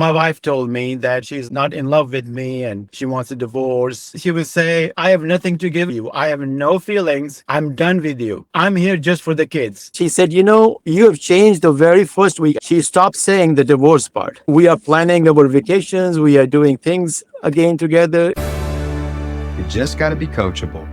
My wife told me that she's not in love with me and she wants a divorce. She would say, I have nothing to give you. I have no feelings. I'm done with you. I'm here just for the kids. She said, you have changed the very first week. She stopped saying the divorce part. We are planning our vacations. We are doing things again together. You just got to be coachable.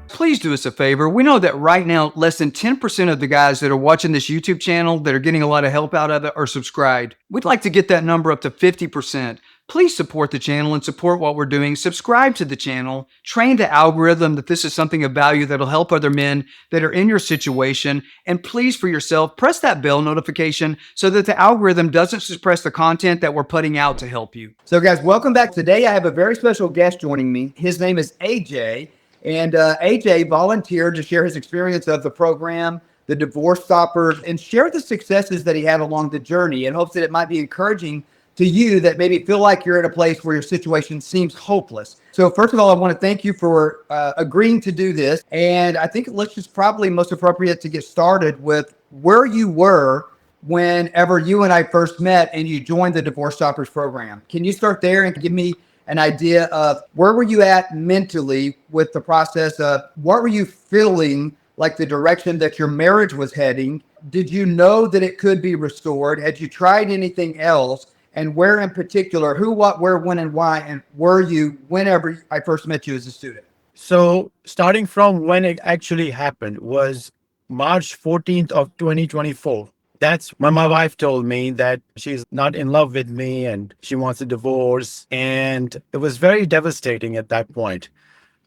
Please do us a favor. We know that right now, less than 10% of the guys that are watching this YouTube channel that are getting a lot of help out of it are subscribed. We'd like to get that number up to 50%. Please support the channel and support what we're doing. Subscribe to the channel. Train the algorithm that this is something of value that'll help other men that are in your situation. And please, for yourself, press that bell notification so that the algorithm doesn't suppress the content that we're putting out to help you. So guys, welcome back. Today I have a very special guest joining me. His name is AJ. And AJ volunteered to share his experience of the program, the Divorce Stoppers, and share the successes that he had along the journey in hopes that it might be encouraging to you that maybe feel like you're at a place where your situation seems hopeless. So first of all, I want to thank you for agreeing to do this. And I think it's just probably most appropriate to get started with where you were whenever you and I first met and you joined the Divorce Stoppers program. Can you start there and give me an idea of where were you at mentally with the process of what were you feeling like the direction that your marriage was heading? Did you know that it could be restored? Had you tried anything else? And where in particular, who, what, where, when, and why, and were you whenever I first met you as a student? So starting from when it actually happened was March 14th of 2024. That's when my wife told me that she's not in love with me and she wants a divorce. And it was very devastating at that point.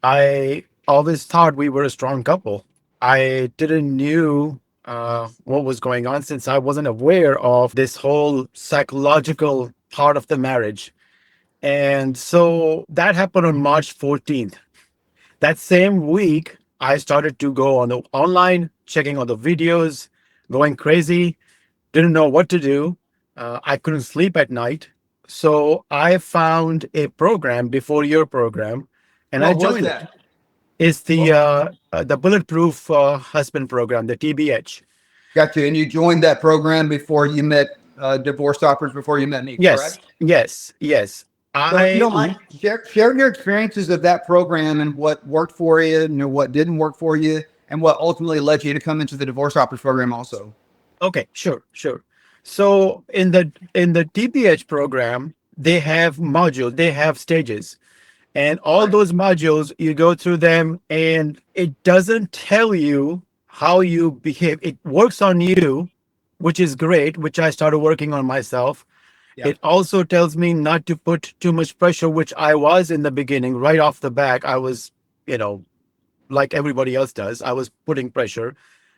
I always thought we were a strong couple. I didn't knew what was going on since I wasn't aware of this whole psychological part of the marriage. And so that happened on March 14th. That same week, I started to go on the online, checking all the videos, going crazy. Didn't know what to do. I couldn't sleep at night. So I found a program before your program and I joined it. It's the Bulletproof Husband program, the TBH. Gotcha. And you joined that program before you met Divorce Stoppers, before you met me, Yes, correct? yes. So if you don't mind, share your experiences of that program and what worked for you and what didn't work for you and what ultimately led you to come into the Divorce Stoppers program also. Okay, sure. So in the TPH program, they have modules, they have stages. And all those modules, you go through them and it doesn't tell you how you behave. It works on you, which is great, which I started working on myself. Yeah. It also tells me not to put too much pressure, which I was in the beginning. Right off the back, I was, like everybody else does, I was putting pressure.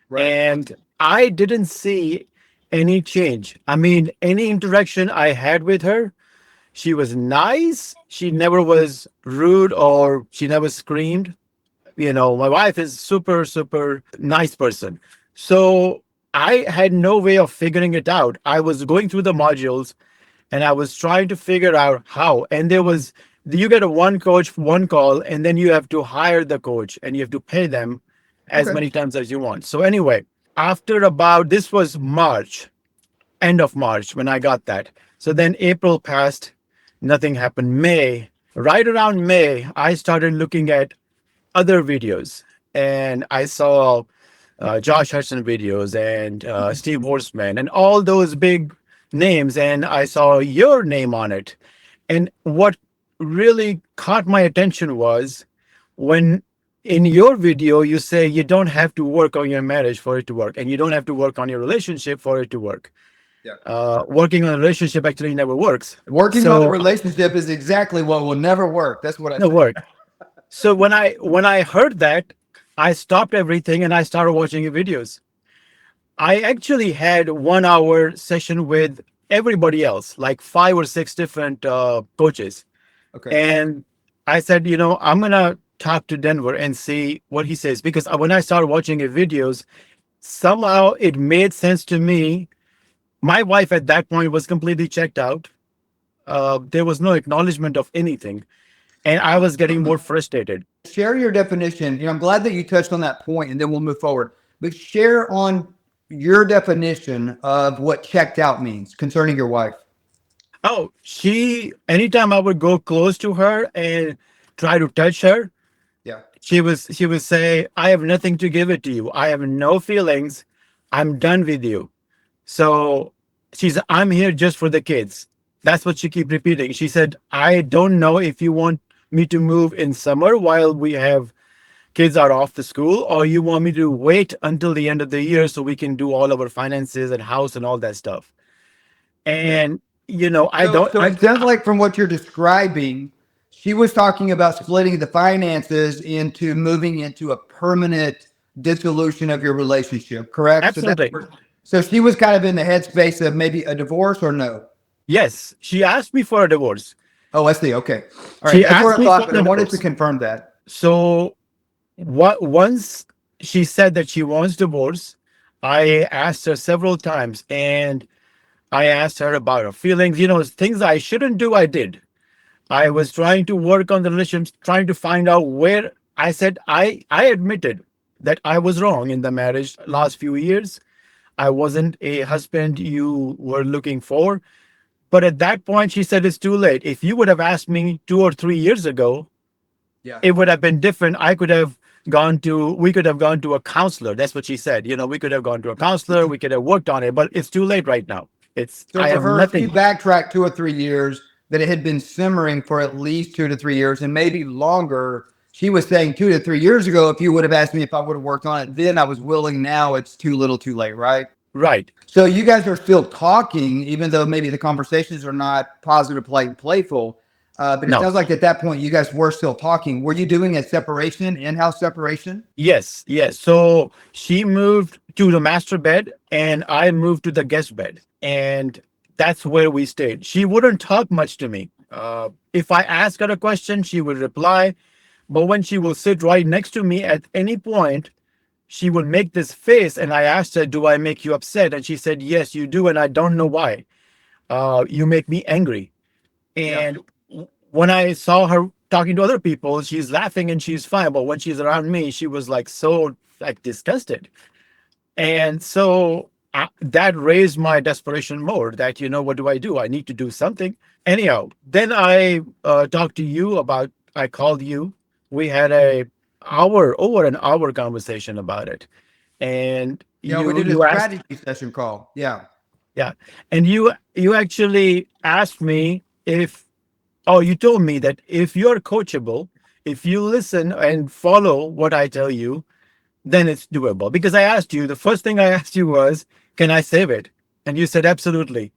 Right. And I didn't see any change. I mean, any interaction I had with her, she was nice. She never was rude or she never screamed. My wife is super, super nice person. So I had no way of figuring it out. I was going through the modules and I was trying to figure out how. And you get a one coach, one call, and then you have to hire the coach and you have to pay them as many times as you want. So anyway, this was March, end of March when I got that. So then April passed, nothing happened. Right around May, I started looking at other videos and I saw Josh Hudson videos and Steve Horseman and all those big names. And I saw your name on it. And what really caught my attention was when in your video, you say you don't have to work on your marriage for it to work, and you don't have to work on your relationship for it to work. Yeah. Working on a relationship actually never works. Working on a relationship is exactly what will never work. That's what I never work. So when I heard that, I stopped everything and I started watching your videos. I actually had 1 hour session with everybody else, like 5 or 6 different coaches. Okay. And I said, I'm gonna talk to Denver and see what he says, because when I started watching your videos, somehow it made sense to me. My wife at that point was completely checked out. There was no acknowledgement of anything, and I was getting more frustrated. Share your definition. I'm glad that you touched on that point, and then we'll move forward. But share on your definition of what checked out means concerning your wife. Oh, anytime I would go close to her and try to touch her, Yeah. she would say, I have nothing to give it to you. I have no feelings. I'm done with you. So I'm here just for the kids. That's what she keep repeating. She said, I don't know if you want me to move in summer while we have kids are off the school, or you want me to wait until the end of the year so we can do all of our finances and house and all that stuff. And I So, don't. so it sounds like from what you're describing, she was talking about splitting the finances into moving into a permanent dissolution of your relationship, correct? Absolutely. So she was kind of in the headspace of maybe a divorce or no? Yes, she asked me for a divorce. Oh, I see. Okay. All right. She That's asked what I me for thought, but I a wanted to divorce. confirm that. So once she said that she wants divorce, I asked her several times, and I asked her about her feelings. Things I shouldn't do, I did. I was trying to work on the relationship, trying to find out where. I said I admitted that I was wrong in the marriage last few years. I wasn't a husband you were looking for. But at that point, she said it's too late. If you would have asked me 2 or 3 years ago, Yeah. it would have been different. We could have gone to a counselor. That's what she said. We could have gone to a counselor. We could have worked on it, but it's too late right now. So I for have her, she nothing. backtracked 2 or 3 years, that it had been simmering for at least 2 to 3 years and maybe longer. She was saying 2 to 3 years ago, if you would have asked me if I would have worked on it then, I was willing. Now it's too little too late, right? Right. So you guys are still talking, even though maybe the conversations are not positive, playful. But it No. sounds like at that point you guys were still talking. Were you doing a separation, in-house separation? Yes. Yes. So she moved to the master bed and I moved to the guest bed. And that's where we stayed. She wouldn't talk much to me. If I ask her a question, she would reply. But when she will sit right next to me at any point, she would make this face. And I asked her, do I make you upset? And she said, yes, you do. And I don't know why. You make me angry. Yeah. And when I saw her talking to other people, she's laughing and she's fine. But when she's around me, she was like so like disgusted. And so that raised my desperation more that, what do I do? I need to do something. Anyhow, then I talked to you about, I called you. We had over an hour conversation about it. And Yeah, we did a you asked, strategy session call. Yeah. yeah. And you actually asked me if, oh, you told me that if you're coachable, if you listen and follow what I tell you, then it's doable. Because I asked you, the first thing I asked you was, can I save it? And you said, absolutely.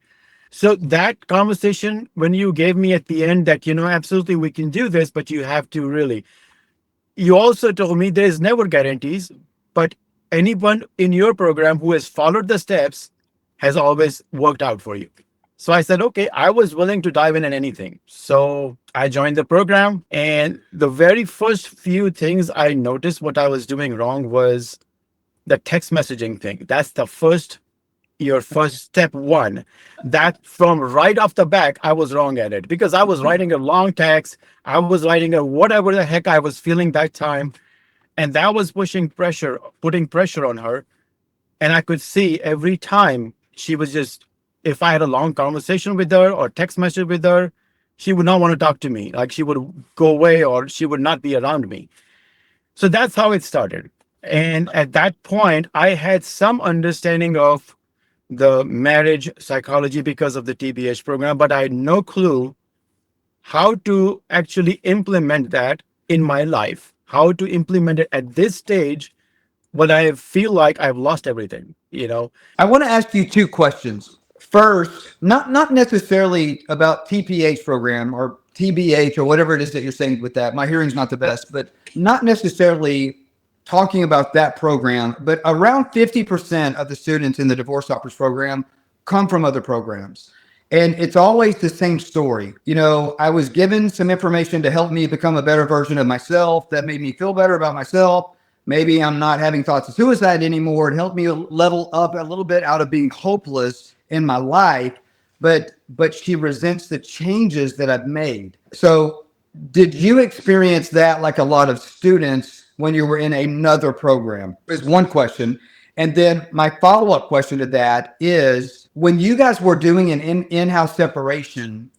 So that conversation, when you gave me at the end that, absolutely we can do this, but you have to really, you also told me there's never guarantees, but anyone in your program who has followed the steps has always worked out for you. So I said, okay, I was willing to dive in anything. So I joined the program. And the very first few things I noticed what I was doing wrong was the text messaging thing. That's your first step one. That from right off the back, I was wrong at it because I was writing a long text. I was writing a whatever the heck I was feeling that time. And that was putting pressure on her. And I could see every time she was just, if I had a long conversation with her or text message with her, she would not want to talk to me. Like she would go away or she would not be around me. So that's how it started. And at that point, I had some understanding of the marriage psychology because of the TBH program, but I had no clue how to actually implement that in my life, how to implement it at this stage when I feel like I've lost everything. I want to ask you two questions. First, not necessarily about TPH program or TBH or whatever it is that you're saying with that. My hearing's not the best, but not necessarily talking about that program, but around 50% of the students in the Divorce Stoppers program come from other programs. And it's always the same story. I was given some information to help me become a better version of myself that made me feel better about myself. Maybe I'm not having thoughts of suicide anymore. It helped me level up a little bit out of being hopeless in my life. But she resents the changes that I've made. So did you experience that like a lot of students when you were in another program? Is one question. And then my follow-up question to that is, when you guys were doing an in-house separation,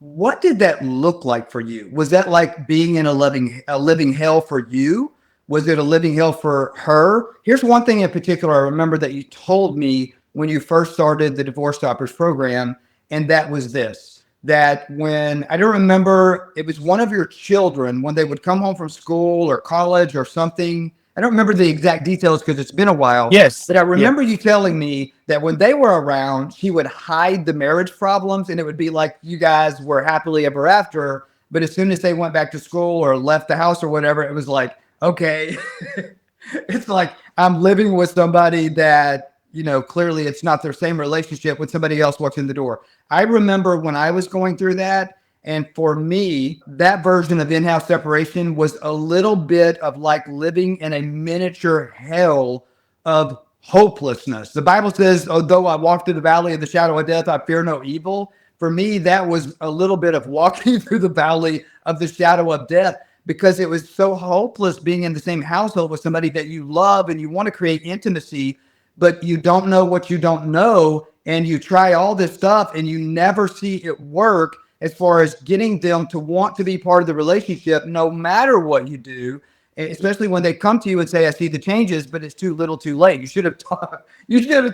what did that look like for you? Was that like being in a living hell for you? Was it a living hell for her? Here's one thing in particular I remember that you told me when you first started the Divorce Stoppers program, and that was this: that when I don't remember, it was one of your children when they would come home from school or college or something. I don't remember the exact details because it's been a while, Yes. but I Yeah. remember you telling me that when they were around, she would hide the marriage problems and it would be like you guys were happily ever after. But as soon as they went back to school or left the house or whatever, it was like, okay, it's like I'm living with somebody that, clearly it's not their same relationship when somebody else walks in the door. I remember when I was going through that. And for me, that version of in-house separation was a little bit of like living in a miniature hell of hopelessness. The Bible says, although I walk through the valley of the shadow of death, I fear no evil. For me, that was a little bit of walking through the valley of the shadow of death because it was so hopeless being in the same household with somebody that you love and you want to create intimacy, but you don't know what you don't know. And you try all this stuff and you never see it work as far as getting them to want to be part of the relationship, no matter what you do, especially when they come to you and say, I see the changes, but it's too little too late. You should have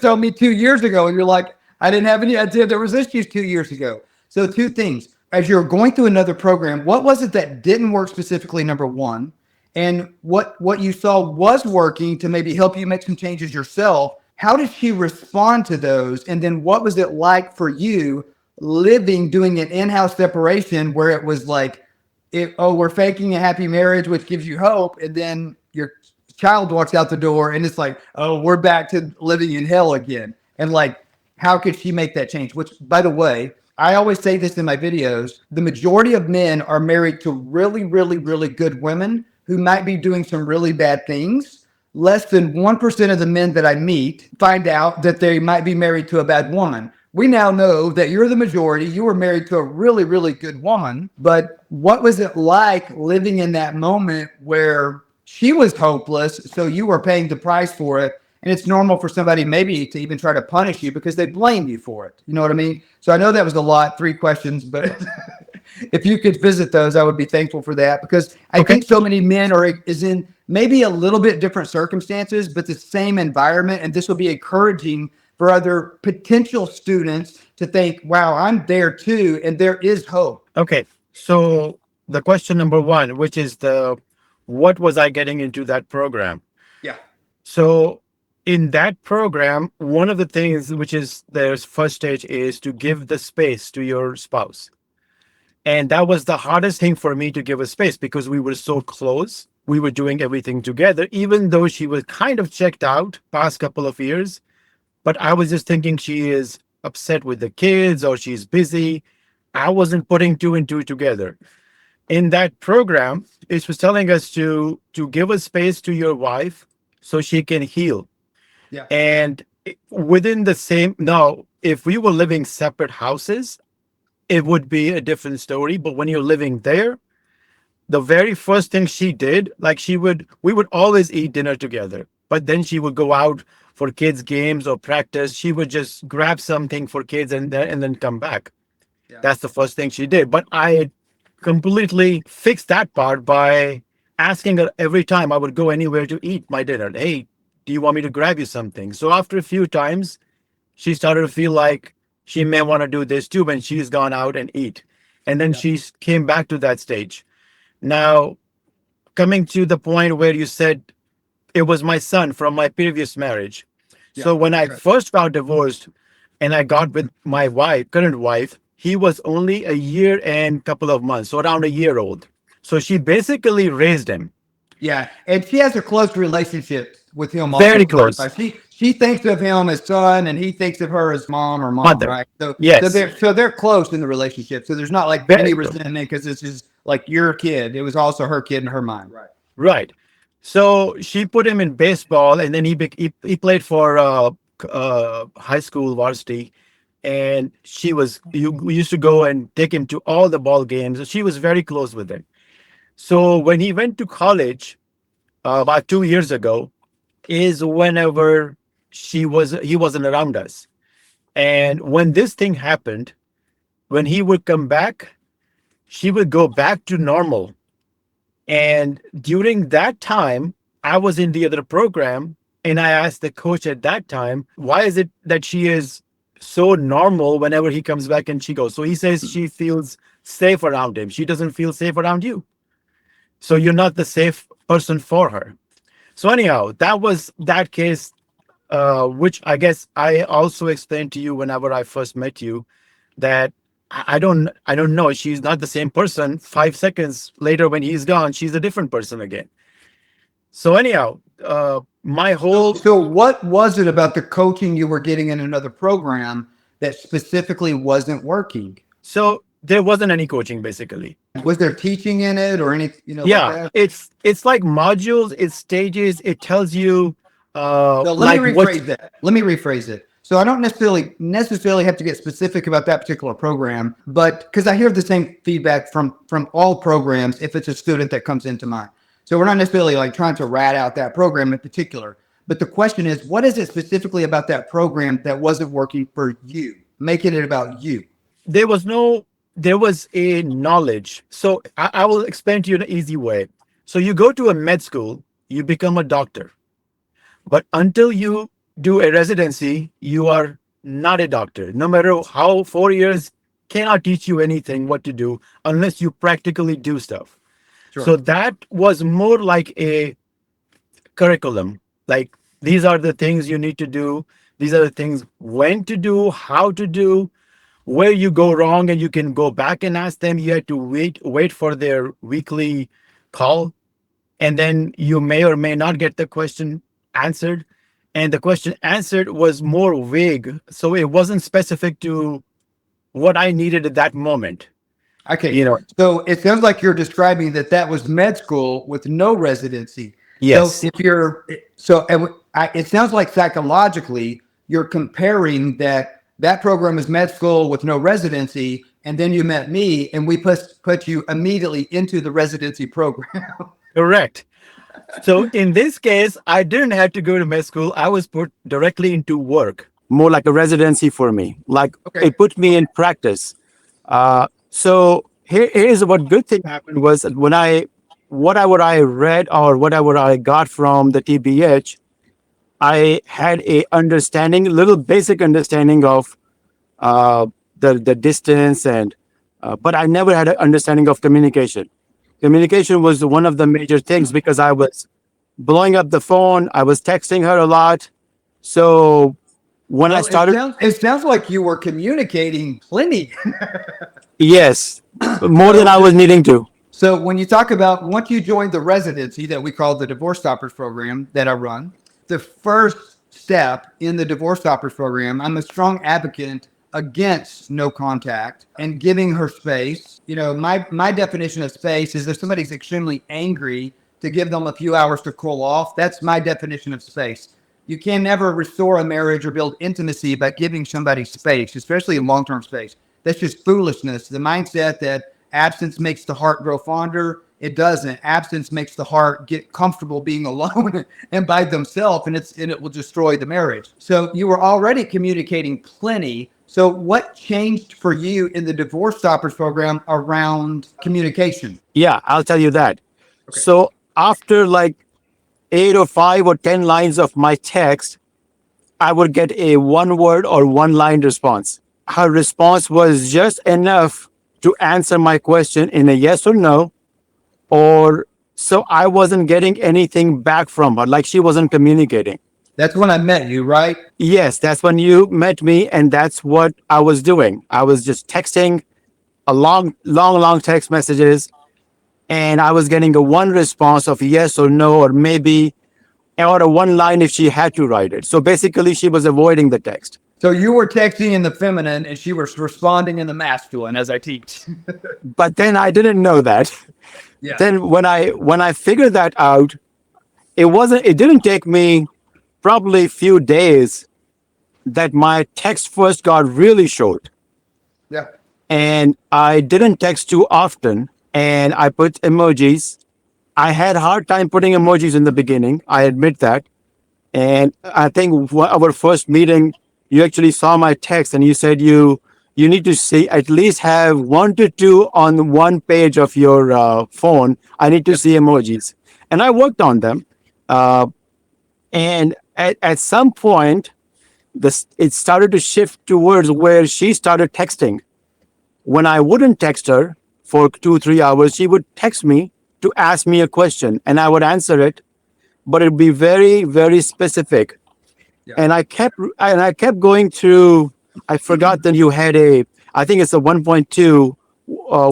told me 2 years ago. And you're like, I didn't have any idea there was issues 2 years ago. So two things, as you're going through another program, what was it that didn't work specifically, number one? And what you saw was working to maybe help you make some changes yourself. How did she respond to those? And then what was it like for you doing an in-house separation where it was like, we're faking a happy marriage, which gives you hope. And then your child walks out the door and it's like, oh, we're back to living in hell again. And like, how could she make that change? Which, by the way, I always say this in my videos, the majority of men are married to really, really, really good women who might be doing some really bad things. Less than 1% of the men that I meet find out that they might be married to a bad woman. We now know that you're the majority. You were married to a really, really good woman. But what was it like living in that moment where she was hopeless, so you were paying the price for it? And it's normal for somebody maybe to even try to punish you because they blame you for it. You know what I mean? So I know that was a lot, 3 questions, but if you could visit those, I would be thankful for that because I Okay. think so many men is in maybe a little bit different circumstances, but the same environment. And this will be encouraging for other potential students to think, wow, I'm there too. And there is hope. Okay. So the question number one, which is what was I getting into that program? Yeah. So in that program, one of the things which is their first stage is to give the space to your spouse. And that was the hardest thing for me to give a space because we were so close. We were doing everything together, even though she was kind of checked out past couple of years. But I was just thinking she is upset with the kids or she's busy. I wasn't putting two and two together. In that program, it was telling us to give a space to your wife so she can heal. Yeah. And within the same, now, if we were living separate houses, it would be a different story. But when you're living there, the very first thing she did, like we would always eat dinner together, but then she would go out for kids' games or practice. She would just grab something for kids and then come back. Yeah. That's the first thing she did. But I completely fixed that part by asking her every time I would go anywhere to eat my dinner, hey, do you want me to grab you something? So after a few times, she started to feel like she may want to do this too when she's gone out and eat. And then Yeah. she came back to that stage. Now, coming to the point where you said it was my son from my previous marriage. Yeah. So when I Right. first got divorced and I got with my current wife, he was only a year and couple of months, so around a year old. So she basically raised him Yeah. And she has a close relationship with him also. very close. She thinks of him as son and he thinks of her as mom or mom, Mother. right? So Yes, they're close in the relationship. So there's not like any very close. resentment because this is like your kid. It was also her kid in her mind. Right. Right. So she put him in baseball, and then he played for high school varsity. And we used to go and take him to all the ball games. She was very close with him. So when he went to college about 2 years ago, is whenever he wasn't around us. And when this thing happened, when he would come back, she would go back to normal. And during that time, I was in the other program, and I asked the coach at that time, why is it that she is so normal whenever he comes back and she goes? So he says she feels safe around him. She doesn't feel safe around you. So you're not the safe person for her. So anyhow, that was that case, which I guess I also explained to you whenever I first met you, that I don't know. She's not the same person. 5 seconds later, when he's gone, she's a different person again. So anyhow, my whole So what was it about the coaching you were getting in another program that specifically wasn't working? so there wasn't any coaching basically. Was there teaching in it or any, like Yeah, that? it's like modules, it's stages. It tells you So like what. Let me rephrase it. So I don't necessarily have to get specific about that particular program, but because I hear the same feedback from all programs if it's a student that comes into mine. So we're not necessarily like trying to rat out that program in particular, but the question is, what is it specifically about that program that wasn't working for you, making it about you? There was no, there was a knowledge. So I will explain to you in an easy way. So you go to a med school, you become a doctor, but until you do a residency, you are not a doctor. No matter how 4 years cannot teach you anything what to do unless you practically do stuff. Sure. So that was more like a curriculum. Like, these are the things you need to do. These are the things when to do, how to do, where you go wrong, and you can go back and ask them. You had to wait for their weekly call, and then you may or may not get the question answered. And the question answered was more vague, so it wasn't specific to what I needed at that moment. Okay. You know, So it sounds like you're describing that was med school with no residency. So yes, if you're so, it sounds like psychologically you're comparing that program is med school with no residency, and then you met me, and we put you immediately into the residency program. correct. So in this case, I didn't have to go to med school. I was put directly into work, more like a residency for me. Like, Okay. it put me in practice. So here's what good thing happened was that when whatever I read or whatever I got from the TBH, I had a understanding, little basic understanding of uh, the distance, and but I never had an understanding of communication. Communication was one of the major things because I was blowing up the phone. I was texting her a lot. So when I Well, started, it sounds like you were communicating plenty. yes, more than So I was needing to. So when you talk about once you joined the residency that we call the Divorce Stoppers program that I run, the first step in the Divorce Stoppers program, I'm a strong advocate against no contact and giving her space. My definition of space is if somebody's extremely angry, to give them a few hours to cool off. That's my definition of space. You can never restore a marriage or build intimacy by giving somebody space, especially in long-term space. That's just foolishness. The mindset that absence makes the heart grow fonder. It doesn't. Absence makes the heart get comfortable being alone and by themselves, and it will destroy the marriage. So you were already communicating plenty. So what changed for you in the Divorce Stoppers program around communication? Yeah, I'll tell you that. So after like 8 or 5 or 10 lines of my text, I would get a 1 word or 1 line response. Her response was just enough to answer my question in a yes or no, or so I wasn't getting anything back from her, like she wasn't communicating. That's when I met you, right? Yes, that's when you met me, and that's what I was doing. I was just texting a long text messages, and I was getting a one response of yes or no, or maybe, or a 1 line if she had to write it. So basically, she was avoiding the text. So you were texting in the feminine and she was responding in the masculine as I teach. But then I didn't know that. Yeah. Then when I figured that out, it didn't take me probably a few days that my text first got really short, Yeah. and I didn't text too often, and I put emojis. I had a hard time putting emojis in the beginning, I admit that. And I think our first meeting, you actually saw my text and you said you need to see at least have 1 to 2 on one page of your phone. I need to see emojis, and I worked on them. Uh, and at some point, this it started to shift towards where she started texting. When I wouldn't text her for 2 3 hours, she would text me to ask me a question, and I would answer it, but it'd be very very specific. And I kept going through. I forgot that you had a. I think it's a 1.2.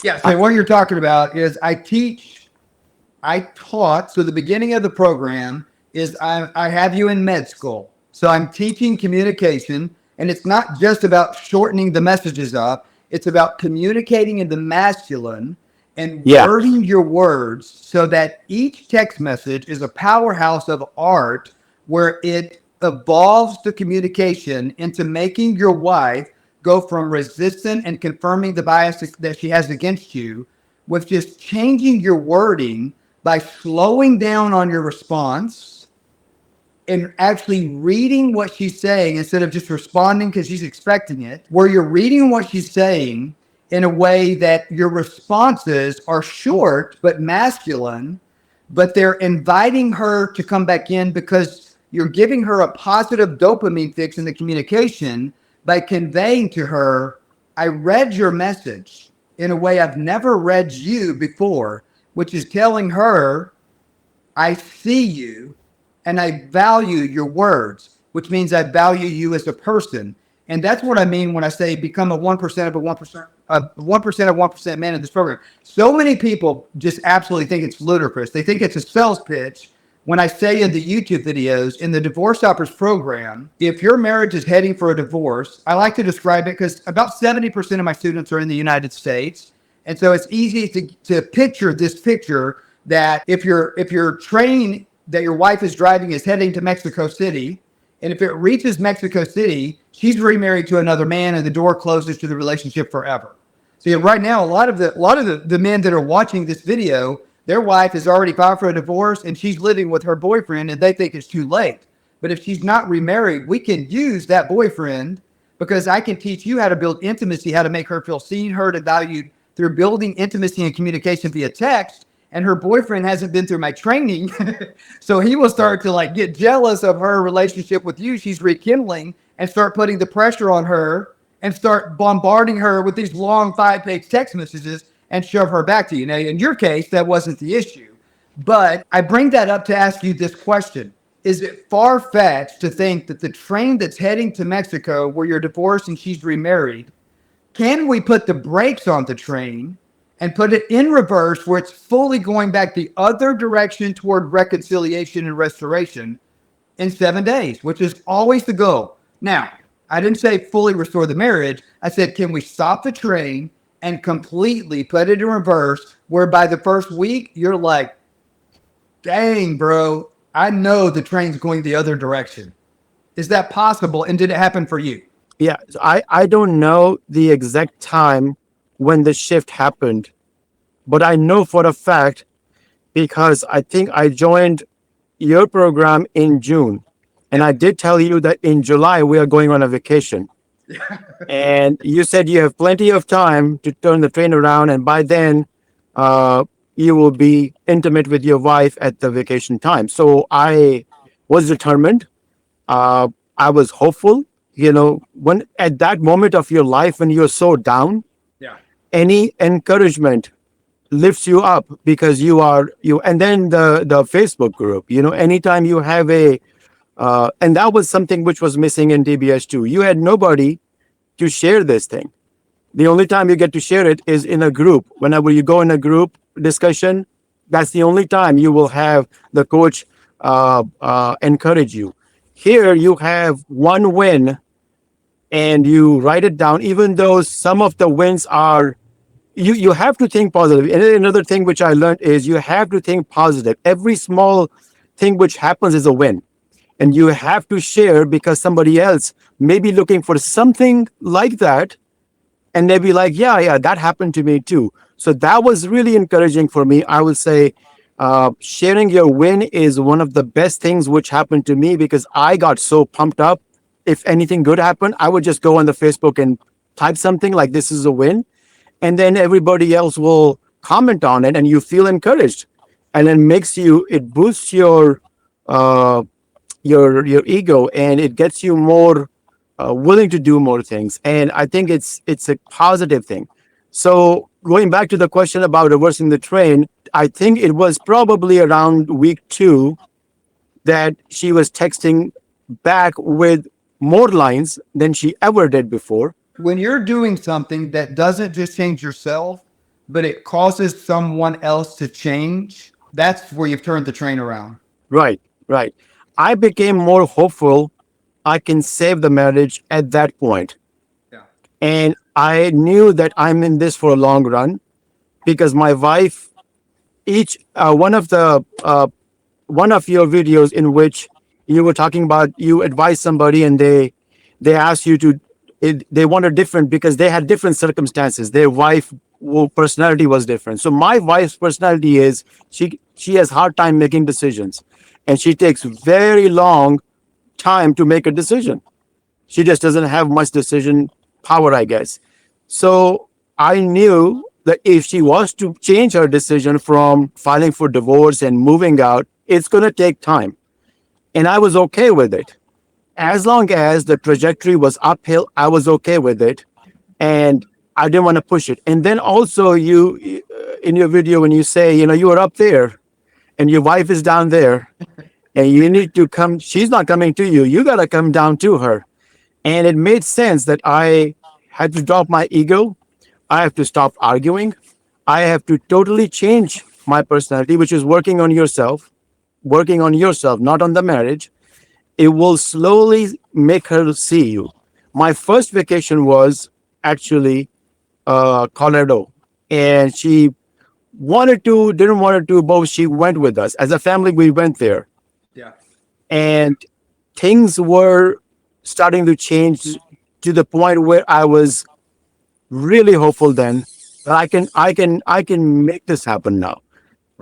Yeah. So what you're talking about is I taught. So the beginning of the program is I have you in med school. So I'm teaching communication, and it's not just about shortening the messages up. It's about communicating in the masculine and Yeah. wording your words so that each text message is a powerhouse of art where it evolves the communication into making your wife go from resistant and confirming the bias that she has against you with just changing your wording by slowing down on your response and actually reading what she's saying instead of just responding because she's expecting it, where you're reading what she's saying in a way that your responses are short but masculine, but they're inviting her to come back in because you're giving her a positive dopamine fix in the communication by conveying to her, I read your message in a way I've never read you before, which is telling her, I see you and I value your words, which means I value you as a person. And that's what I mean when I say become a 1% of a 1%, 1% of 1% man in this program. So many people just absolutely think it's ludicrous. They think it's a sales pitch. When I say in the YouTube videos, in the Divorce Stoppers program, if your marriage is heading for a divorce, I like to describe it because about 70% of my students are in the United States. And so it's easy to picture this picture that if your train that your wife is driving is heading to Mexico City, and if it reaches Mexico City, she's remarried to another man and the door closes to the relationship forever. So yeah, right now, a lot of the men that are watching this video, their wife has already filed for a divorce and she's living with her boyfriend and they think it's too late. But if she's not remarried, we can use that boyfriend because I can teach you how to build intimacy, how to make her feel seen, heard, and valued through building intimacy and communication via text. And her boyfriend hasn't been through my training. So he will start to like get jealous of her relationship with you. She's rekindling and start putting the pressure on her and start bombarding her with these long 5-page text messages and shove her back to you. Now, in your case, that wasn't the issue. But I bring that up to ask you this question. Is it far-fetched to think that the train that's heading to Mexico where you're divorced and she's remarried, can we put the brakes on the train and put it in reverse where it's fully going back the other direction toward reconciliation and restoration in 7 days, which is always the goal? Now, I didn't say fully restore the marriage. I said, can we stop the train and completely put it in reverse where by the first week, you're like, dang, bro, I know the train's going the other direction. Is that possible? And did it happen for you? Yeah, so I don't know the exact time when the shift happened, but I know for a fact because I think I joined your program in June, and I did tell you that in July we are going on a vacation. And you said you have plenty of time to turn the train around, and by then, you will be intimate with your wife at the vacation time. So I was determined. I was hopeful. When at that moment of your life when you're so down, Yeah. any encouragement lifts you up because you. And then the Facebook group. Anytime you have and that was something which was missing in DBS too. You had nobody to share this thing. The only time you get to share it is in a group. Whenever you go in a group discussion, that's the only time you will have the coach encourage you. Here you have one win and you write it down, even though some of the wins are, you have to think positive. And another thing which I learned is you have to think positive. Every small thing which happens is a win. And you have to share because somebody else may be looking for something like that. And they'll be like, yeah, that happened to me too. So that was really encouraging for me. I would say Sharing your win is one of the best things which happened to me because I got so pumped up. If anything good happened, I would just go on the Facebook and type something like this is a win. And then everybody else will comment on it and you feel encouraged. And then it boosts uh, your ego and it gets you more willing to do more things. And I think it's a positive thing. So going back to the question about reversing the train, I think it was probably around week 2 that she was texting back with more lines than she ever did before. When you're doing something that doesn't just change yourself, but it causes someone else to change, that's where you've turned the train around. Right, right. I became more hopeful I can save the marriage at that point. Yeah. And I knew that I'm in this for a long run because my wife, each one of your videos in which you were talking about you advise somebody and they ask you to they want a different because they had different circumstances. Their wife personality was different. So my wife's personality is she has hard time making decisions and she takes very long time to make a decision. She just doesn't have much decision power, I guess. So I knew that if she was to change her decision from filing for divorce and moving out, it's going to take time. And I was okay with it. As long as the trajectory was uphill, I was okay with it. And I didn't want to push it. And then also, in your video, when you say, you are up there and your wife is down there and you need to come, she's not coming to you. You got to come down to her. And it made sense that I had to drop my ego. I have to stop arguing. I have to totally change my personality, which is working on yourself, not on the marriage. It will slowly make her see you. My first vacation was actually Colorado, and she didn't want to, but she went with us. As a family, we went there, Yeah. and things were starting to change to the point where I was really hopeful then that I can make this happen now.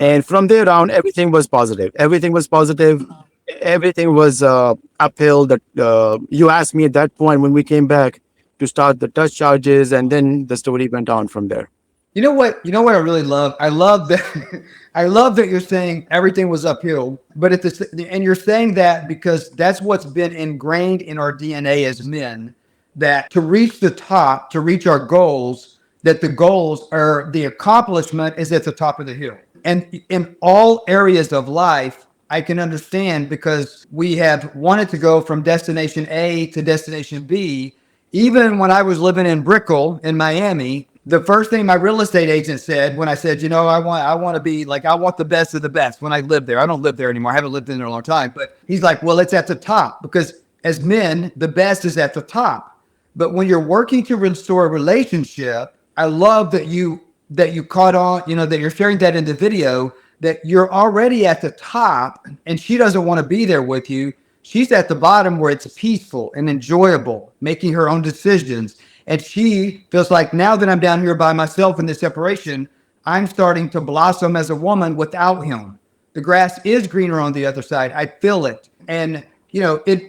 And from there on, everything was positive. Everything was positive. Everything was uphill. That you asked me at that point when we came back to start the touch charges, and then the story went on from there. You know what? You know what I really love? I love that. I love that you're saying everything was uphill, but and you're saying that because that's what's been ingrained in our DNA as men. That to reach the top, to reach our goals, that the goals are the accomplishment is at the top of the hill. And in all areas of life, I can understand because we have wanted to go from destination A to destination B. Even when I was living in Brickell in Miami, the first thing my real estate agent said when I said, I want to be like, I want the best of the best when I lived there. I don't live there anymore. I haven't lived in there a long time, but he's like, well, it's at the top because as men, the best is at the top. But when you're working to restore a relationship, I love that you caught on, that you're sharing that in the video, that you're already at the top and she doesn't want to be there with you. She's at the bottom where it's peaceful and enjoyable, making her own decisions. And she feels like now that I'm down here by myself in this separation, I'm starting to blossom as a woman without him. The grass is greener on the other side. I feel it. And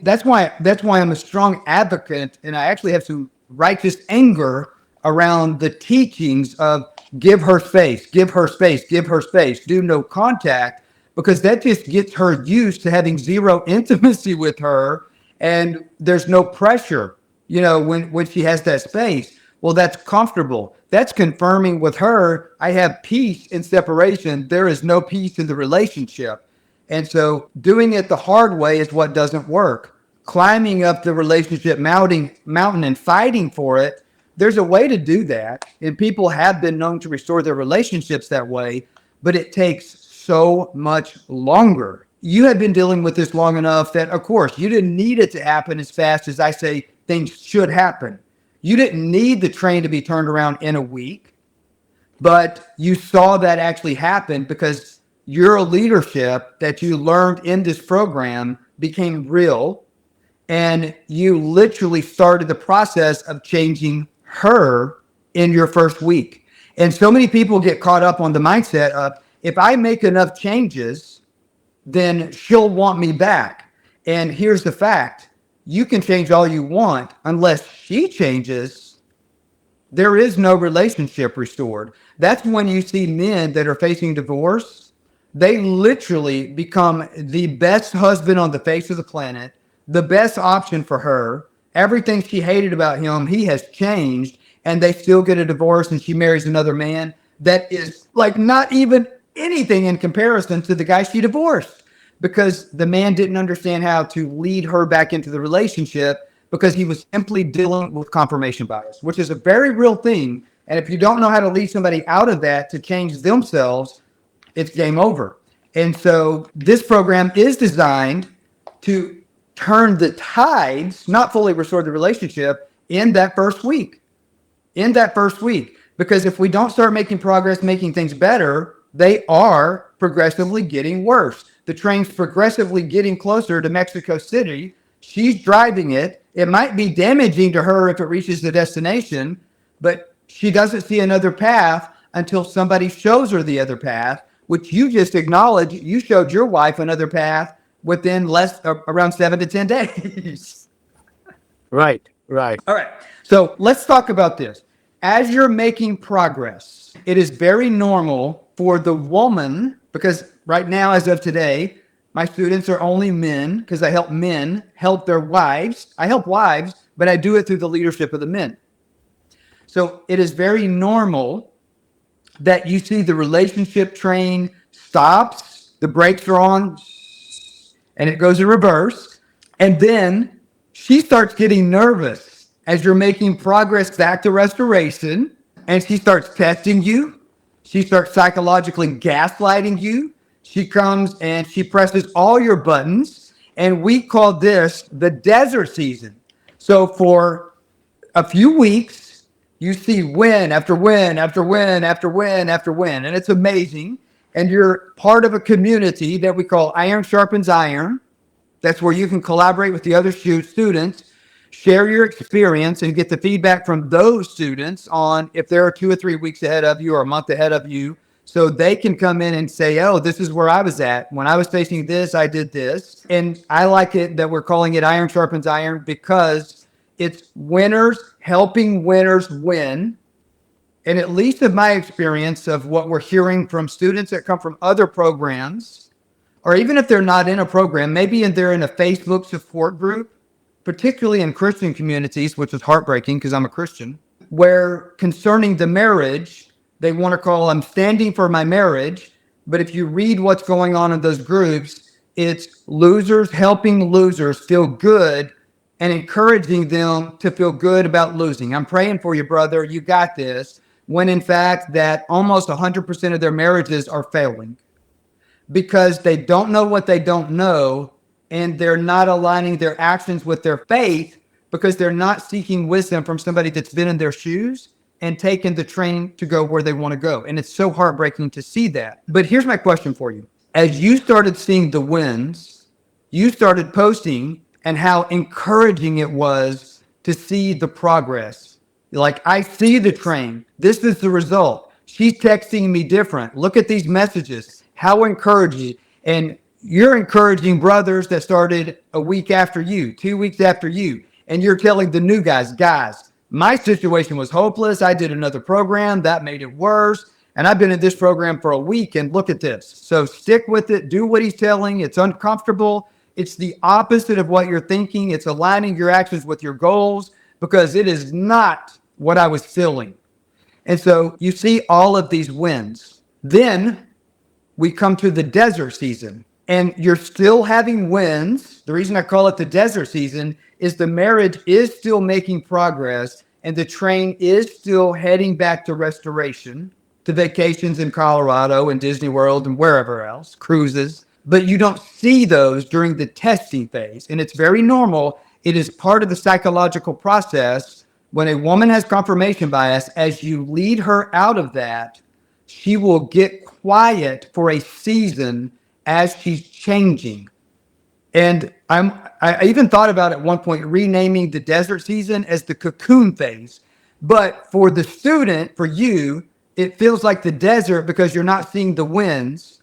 that's why I'm a strong advocate. And I actually have some righteous anger around the teachings of give her space, give her space, give her space, do no contact, because that just gets her used to having zero intimacy with her. And there's no pressure, when she has that space. Well, that's comfortable. That's confirming with her, I have peace in separation. There is no peace in the relationship. And so doing it the hard way is what doesn't work. Climbing up the relationship mountain and fighting for it, there's a way to do that. And people have been known to restore their relationships that way, but it takes so much longer. You had been dealing with this long enough that, of course, you didn't need it to happen as fast as I say things should happen. You didn't need the train to be turned around in a week, but you saw that actually happen because your leadership that you learned in this program became real, and you literally started the process of changing her in your first week. And so many people get caught up on the mindset of if I make enough changes, then she'll want me back. And here's the fact. You can change all you want. Unless she changes, there is no relationship restored. That's when you see men that are facing divorce. They literally become the best husband on the face of the planet, the best option for her. Everything she hated about him, he has changed, and they still get a divorce and she marries another man that is like not even anything in comparison to the guy she divorced, because the man didn't understand how to lead her back into the relationship because he was simply dealing with confirmation bias, which is a very real thing. And if you don't know how to lead somebody out of that to change themselves, it's game over. And so this program is designed to turn the tides, not fully restore the relationship in that first week. Because if we don't start making progress, making things better, they are progressively getting worse. The train's progressively getting closer to Mexico City. She's driving it. It might be damaging to her if it reaches the destination, but she doesn't see another path until somebody shows her the other path, which you just acknowledged. You showed your wife another path within around 7 to 10 days. Right, right. All right. So let's talk about this. As you're making progress, it is very normal for the woman, because right now, as of today, my students are only men because I help men help their wives. I help wives, but I do it through the leadership of the men. So it is very normal that you see the relationship train stops, the brakes are on, and it goes in reverse. And then she starts getting nervous as you're making progress back to restoration. And she starts testing you. She starts psychologically gaslighting you. She comes and she presses all your buttons. And we call this the desert season. So for a few weeks, you see win after win after win after win after win. And it's amazing. And you're part of a community that we call Iron Sharpens Iron. That's where you can collaborate with the other students, share your experience, and get the feedback from those students on if they're 2 or 3 weeks ahead of you or a month ahead of you. So they can come in and say, oh, this is where I was at. When I was facing this, I did this. And I like it that we're calling it Iron Sharpens Iron because it's winners helping winners win. And at least in my experience of what we're hearing from students that come from other programs, or even if they're not in a program, maybe they're in a Facebook support group, particularly in Christian communities, which is heartbreaking because I'm a Christian, where concerning the marriage, they want to call, I'm standing for my marriage. But if you read what's going on in those groups, it's losers helping losers feel good and encouraging them to feel good about losing. I'm praying for you, brother. You got this. When in fact that almost 100% of their marriages are failing because they don't know what they don't know, and they're not aligning their actions with their faith because they're not seeking wisdom from somebody that's been in their shoes and taken the train to go where they want to go. And it's so heartbreaking to see that. But here's my question for you. As you started seeing the wins, you started posting and how encouraging it was to see the progress. Like, I see the train. This is the result. She's texting me different. Look at these messages. How encouraging. And you're encouraging brothers that started a week after you, 2 weeks after you. And you're telling the new guys, my situation was hopeless. I did another program that made it worse. And I've been in this program for a week and look at this. So stick with it. Do what he's telling. It's uncomfortable. It's the opposite of what you're thinking. It's aligning your actions with your goals because it is not what I was feeling. And so you see all of these wins. Then we come to the desert season and you're still having wins. The reason I call it the desert season is the marriage is still making progress and the train is still heading back to restoration, to vacations in Colorado and Disney World and wherever else, cruises. But you don't see those during the testing phase. And it's very normal. It is part of the psychological process. When a woman has confirmation bias, as you lead her out of that, she will get quiet for a season as she's changing. And I even thought about at one point renaming the desert season as the cocoon phase. But for the student, for you, it feels like the desert because you're not seeing the winds.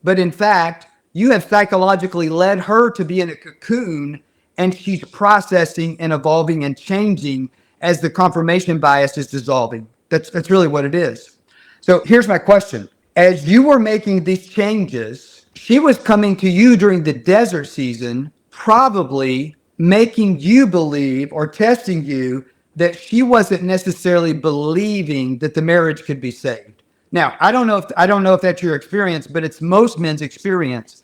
But in fact, you have psychologically led her to be in a cocoon, and she's processing and evolving and changing as the confirmation bias is dissolving. That's really what it is. So here's my question. As you were making these changes, she was coming to you during the desert season, probably making you believe or testing you that she wasn't necessarily believing that the marriage could be saved. Now, I don't know if that's your experience, but it's most men's experience.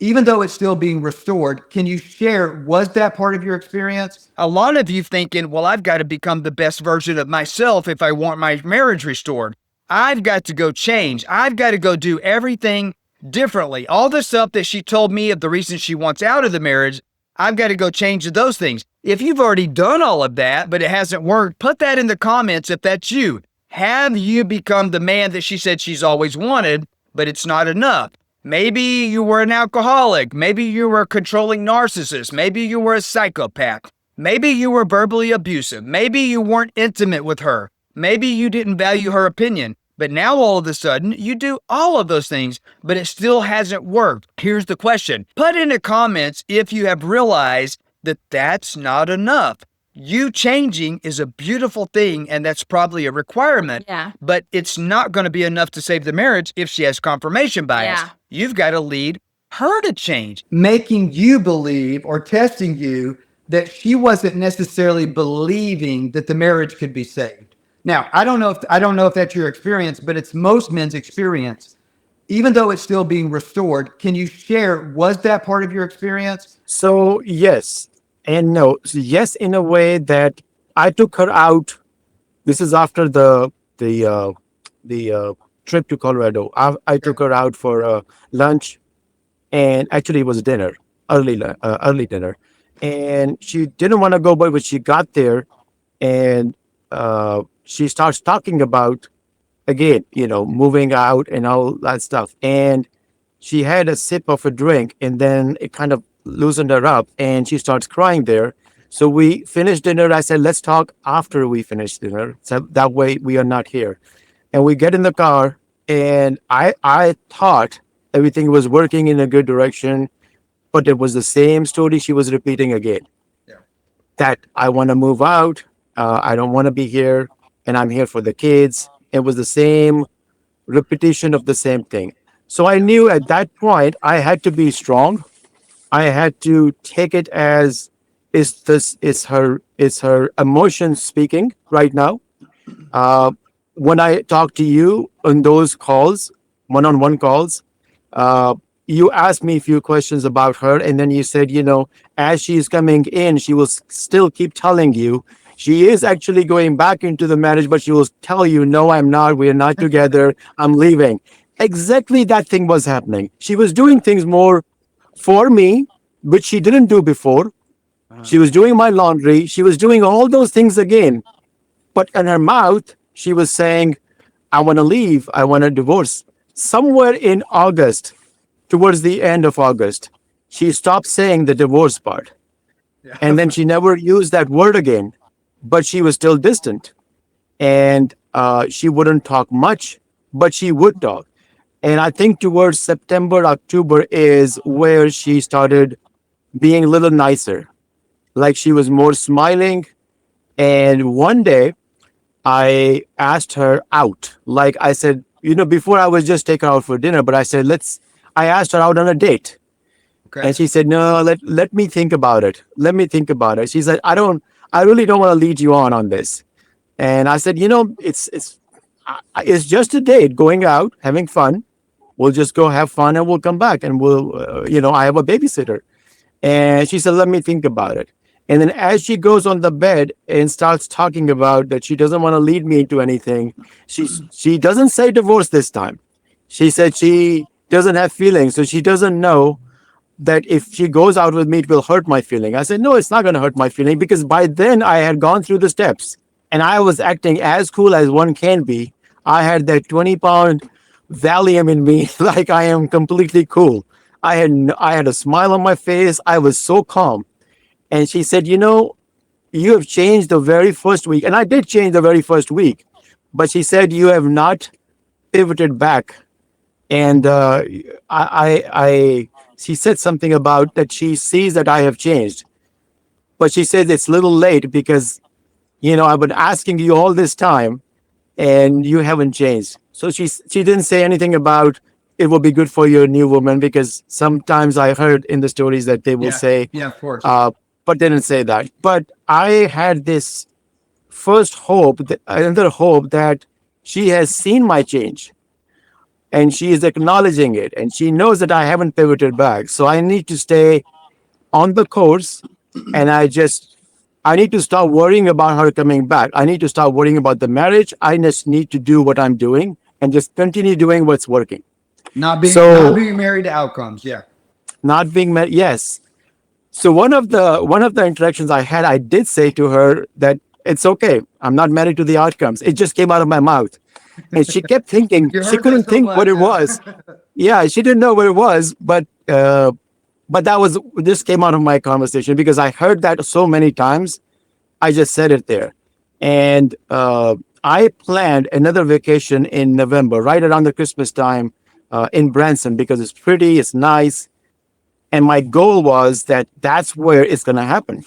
Even though it's still being restored, can you share, was that part of your experience? A lot of you thinking, well, I've got to become the best version of myself if I want my marriage restored. I've got to go change. I've got to go do everything differently. All the stuff that she told me of the reasons she wants out of the marriage, I've got to go change those things. If you've already done all of that, but it hasn't worked, put that in the comments if that's you. Have you become the man that she said she's always wanted, but it's not enough? Maybe you were an alcoholic. Maybe you were a controlling narcissist. Maybe you were a psychopath. Maybe you were verbally abusive. Maybe you weren't intimate with her. Maybe you didn't value her opinion. But now all of a sudden, you do all of those things, but it still hasn't worked. Here's the question. Put in the comments if you have realized that that's not enough. You changing is a beautiful thing, and that's probably a requirement. Yeah. But it's not going to be enough to save the marriage if she has confirmation bias. Yeah. You've got to lead her to change. Making you believe or testing you that she wasn't necessarily believing that the marriage could be saved. Now, I don't know if that's your experience, but it's most men's experience. Even though it's still being restored, can you share, was that part of your experience? So yes and no. So yes, in a way that I took her out. This is after the trip to Colorado. I took her out for lunch, and actually it was dinner, early dinner, and she didn't want to go, but when she got there, and she starts talking about again, moving out and all that stuff, and she had a sip of a drink, and then it kind of loosened her up, and she starts crying there. So we finished dinner. I said, let's talk after we finish dinner, so that way we are not here. And we get in the car, and I thought everything was working in a good direction, but it was the same story she was repeating again. Yeah. That I want to move out, I don't want to be here, and I'm here for the kids. It was the same repetition of the same thing. So I knew at that point I had to be strong. I had to take it as, is her emotion speaking right now. When I talk to you on those calls, one-on-one calls, you asked me a few questions about her, and then you said, as she's coming in, she will still keep telling you she is actually going back into the marriage, but she will tell you, no, I'm not. We are not together. I'm leaving. Exactly that thing was happening. She was doing things more for me, which she didn't do before. She was doing my laundry. She was doing all those things again. But in her mouth, she was saying, I want to leave. I want a divorce. Somewhere in August, towards the end of August, she stopped saying the divorce part. And then she never used that word again. But she was still distant. And she wouldn't talk much, but she would talk. And I think towards September, October is where she started being a little nicer. Like she was more smiling. And one day I asked her out. Like I said, before I was just taking her out for dinner, but I said, I asked her out on a date. Okay. And she said, no, let me think about it. Let me think about it. She said, I really don't want to lead you on this. And I said, it's just a date, going out, having fun. We'll just go have fun and we'll come back and we'll, I have a babysitter. And she said, let me think about it. And then as she goes on the bed and starts talking about that she doesn't want to lead me into anything, she doesn't say divorce this time. She said she doesn't have feelings, so she doesn't know that if she goes out with me, it will hurt my feeling. I said, no, it's not going to hurt my feeling, because by then I had gone through the steps and I was acting as cool as one can be. I had that 20-pound Valium in me, like I am completely cool. I had a smile on my face. I was so calm. And she said, you have changed the very first week. And I did change the very first week. But she said, you have not pivoted back, and she said something about that she sees that I have changed, but she says it's a little late because I've been asking you all this time and you haven't changed. So she didn't say anything about it will be good for your new woman, because sometimes I heard in the stories that they will Yeah. say, Yeah, of course. but they didn't say that. But I had this first hope, another hope that she has seen my change and she is acknowledging it and she knows that I haven't pivoted back. So I need to stay on the course, and I need to stop worrying about her coming back. I need to stop worrying about the marriage. I just need to do what I'm doing and just continue doing what's working. Not So being married to outcomes. Yeah. not being met, yes. So one of the interactions I had, I did say to her that it's okay. I'm not married to the outcomes. It just came out of my mouth. And she kept thinking, You she heard that couldn't so think what much. it was. Yeah, she didn't know what it was, but that was this came out of my conversation because I heard that so many times. I just said it there. And I planned another vacation in November, right around the Christmas time, in Branson, because it's pretty, it's nice. And my goal was that that's where it's going to happen.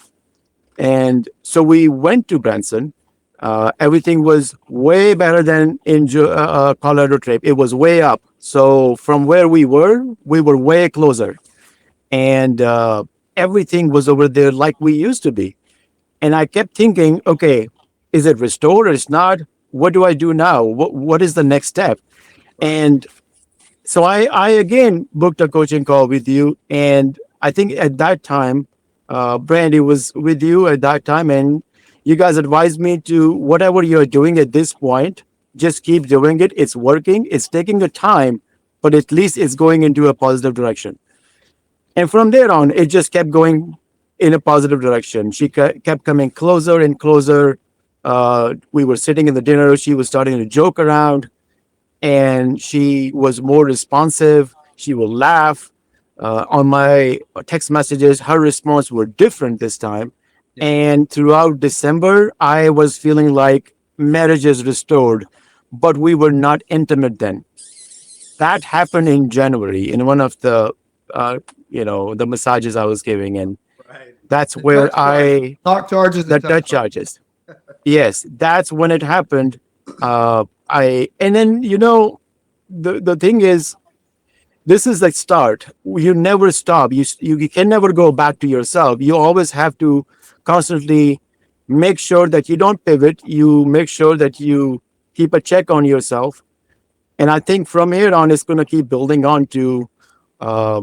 And so we went to Branson. Everything was way better than in Colorado trip. It was way up. So from where we were way closer. And everything was over there like we used to be. And I kept thinking, okay, is it restored or it's not? What do I do now? What is the next step? And so I again booked a coaching call with you. And I think at that time, Brandy was with you at that time. And you guys advised me to whatever you're doing at this point, just keep doing it. It's working. It's taking the time, but at least it's going into a positive direction. And from there on, it just kept going in a positive direction. She kept coming closer and closer. We were sitting in the dinner. She was starting to joke around, and she was more responsive. She will laugh. On my text messages, her response were different this time. Yeah. And throughout December, I was feeling like marriage is restored, but we were not intimate then. That happened in January in one of the massages I was giving, and Right. that's The where touch charge. Talk charges the and touch touch charge. charges. Yes, that's when it happened. I and then the thing is, this is the start. You never stop. You can never go back to yourself. You always have to constantly make sure that you don't pivot. You make sure that you keep a check on yourself. And I think from here on, it's going to keep building on to uh,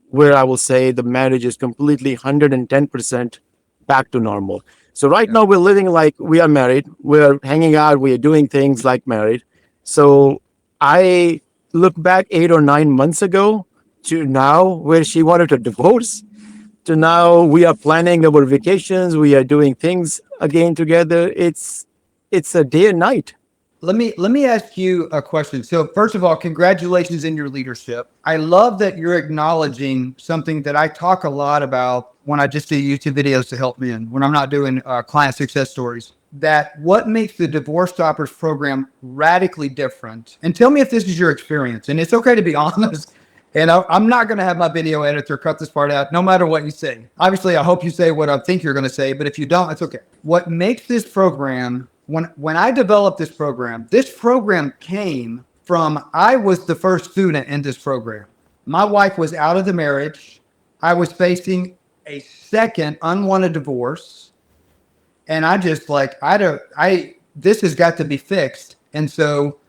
where I will say the marriage is completely 110% back to normal. So right Yeah. now we're living like we are married. We're hanging out. We're doing things like married. So I look back 8 or 9 months ago to now where she wanted a divorce, to now we are planning our vacations. We are doing things again together. It's a day and night. Let me ask you a question. So first of all, congratulations in your leadership. I love that you're acknowledging something that I talk a lot about when I just do YouTube videos to help men, when I'm not doing client success stories. That what makes the Divorce Stoppers program radically different. And tell me if this is your experience. And it's okay to be honest. And I'm not going to have my video editor cut this part out, no matter what you say. Obviously, I hope you say what I think you're going to say, but if you don't, it's okay. What makes this program, when I developed this program came from, I was the first student in this program. My wife was out of the marriage. I was facing a second unwanted divorce. And I just like, this has got to be fixed. And so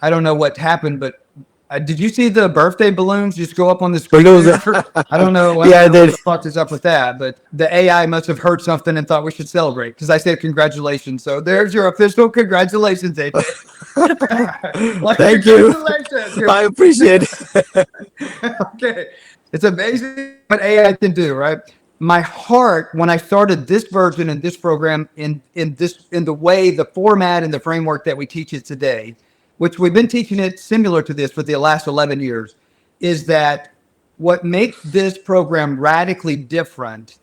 I don't know what happened, but did you see the birthday balloons just go up on the For screen those, there? I don't know. I yeah, don't I know what did. the fuck is up with that, but the AI must have heard something and thought we should celebrate because I said congratulations. So there's your official congratulations, AJ. Like Thank you. congratulations. I appreciate it. Okay. It's amazing what AI can do, right? My heart, when I started this version and this program in the way, the format and the framework that we teach it today, which we've been teaching it similar to this for the last 11 years, is that what makes this program radically different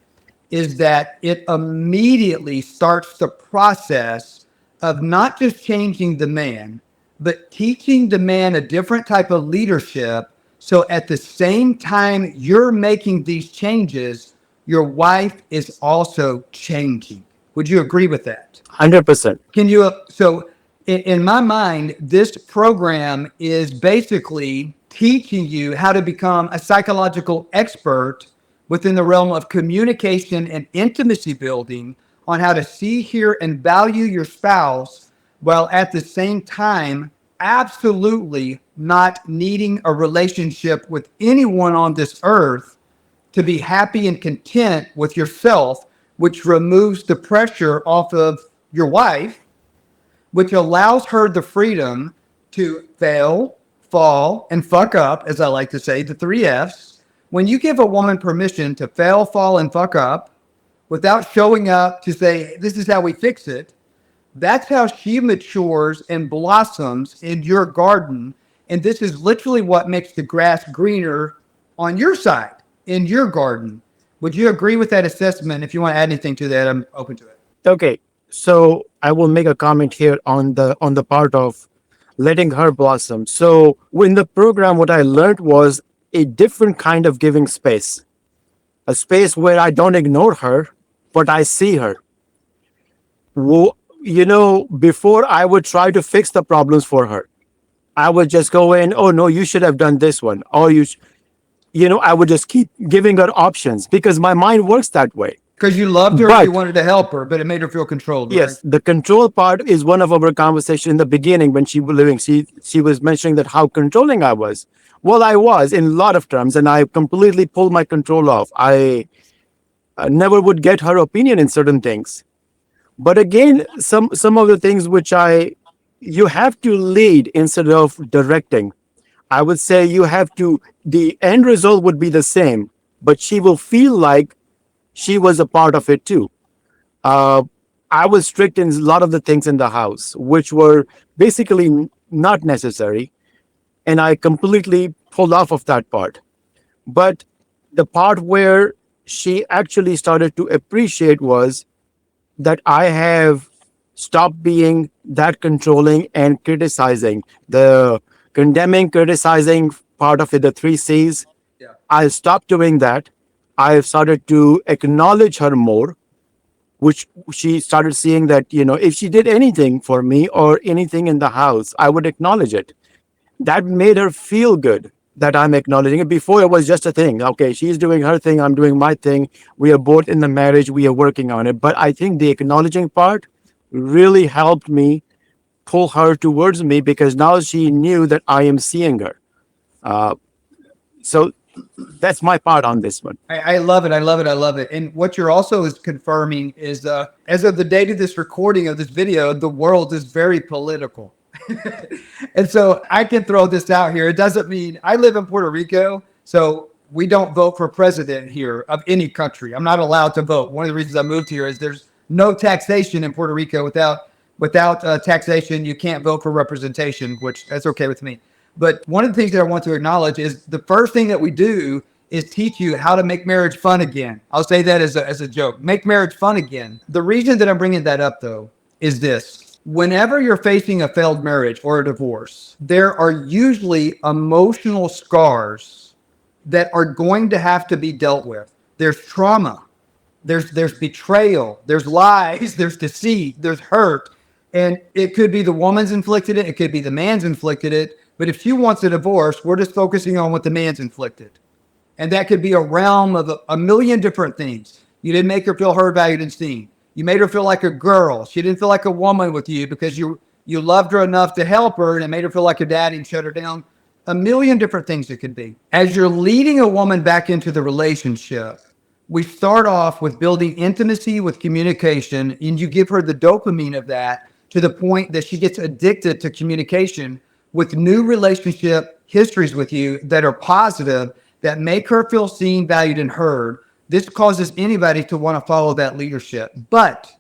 is that it immediately starts the process of not just changing the man, but teaching the man a different type of leadership. So at the same time you're making these changes, your wife is also changing. Would you agree with that? 100%. Can you, so in my mind, this program is basically teaching you how to become a psychological expert within the realm of communication and intimacy building on how to see, hear, and value your spouse while at the same time absolutely not needing a relationship with anyone on this earth, to be happy and content with yourself, which removes the pressure off of your wife, which allows her the freedom to fail, fall, and fuck up, as I like to say, the 3 Fs. When you give a woman permission to fail, fall, and fuck up without showing up to say, this is how we fix it, that's how she matures and blossoms in your garden. And this is literally what makes the grass greener on your side, in your garden. Would you agree with that assessment? If you want to add anything to that, I'm open to it. Okay, so I will make a comment here on the part of letting her blossom. So in the program, what I learned was a different kind of giving space, a space where I don't ignore her, but I see her. Before I would try to fix the problems for her, I would just go in, oh no, you should have done this one, or I would just keep giving her options because my mind works that way. Because you loved her, But you wanted to help her, but it made her feel controlled. Right? yes, the control part is one of our conversation in the beginning when she was living. She was mentioning that how controlling I was. Well, I was in a lot of terms, and I completely pulled my control off. I never would get her opinion in certain things. But again, some of the things which you have to lead instead of directing. I would say you have to. The end result would be the same, but she will feel like she was a part of it too. Uh, I was strict in a lot of the things in the house, which were basically not necessary, and I completely pulled off of that part. But the part where she actually started to appreciate was that I have stopped being that controlling and criticizing. The condemning, criticizing part of it, the 3 Cs, I stopped doing that. I've started to acknowledge her more, which she started seeing that, if she did anything for me or anything in the house, I would acknowledge it. That made her feel good that I'm acknowledging it. Before it was just a thing. Okay, she's doing her thing, I'm doing my thing. We are both in the marriage, we are working on it. But I think the acknowledging part really helped me pull her towards me because now she knew that I am seeing her. So that's my part on this one. I love it. I love it. I love it. And what you're also is confirming is, as of the date of this recording of this video, the world is very political. And so I can throw this out here. It doesn't mean I live in Puerto Rico, so we don't vote for president here of any country. I'm not allowed to vote. One of the reasons I moved here is there's no taxation in Puerto Rico. Without taxation, you can't vote for representation, which that's okay with me. But one of the things that I want to acknowledge is the first thing that we do is teach you how to make marriage fun again. I'll say that as a joke. Make marriage fun again. The reason that I'm bringing that up, though, is this. Whenever you're facing a failed marriage or a divorce, there are usually emotional scars that are going to have to be dealt with. There's trauma. There's betrayal. There's lies. There's deceit. There's hurt. And it could be the woman's inflicted it. It could be the man's inflicted it. But if she wants a divorce, we're just focusing on what the man's inflicted. And that could be a realm of a million different things. You didn't make her feel heard, valued, and seen. You made her feel like a girl. She didn't feel like a woman with you because you loved her enough to help her, and it made her feel like a daddy and shut her down. A million different things it could be. As you're leading a woman back into the relationship, we start off with building intimacy with communication, and you give her the dopamine of that to the point that she gets addicted to communication with new relationship histories with you that are positive, that make her feel seen, valued, and heard. This causes anybody to want to follow that leadership. But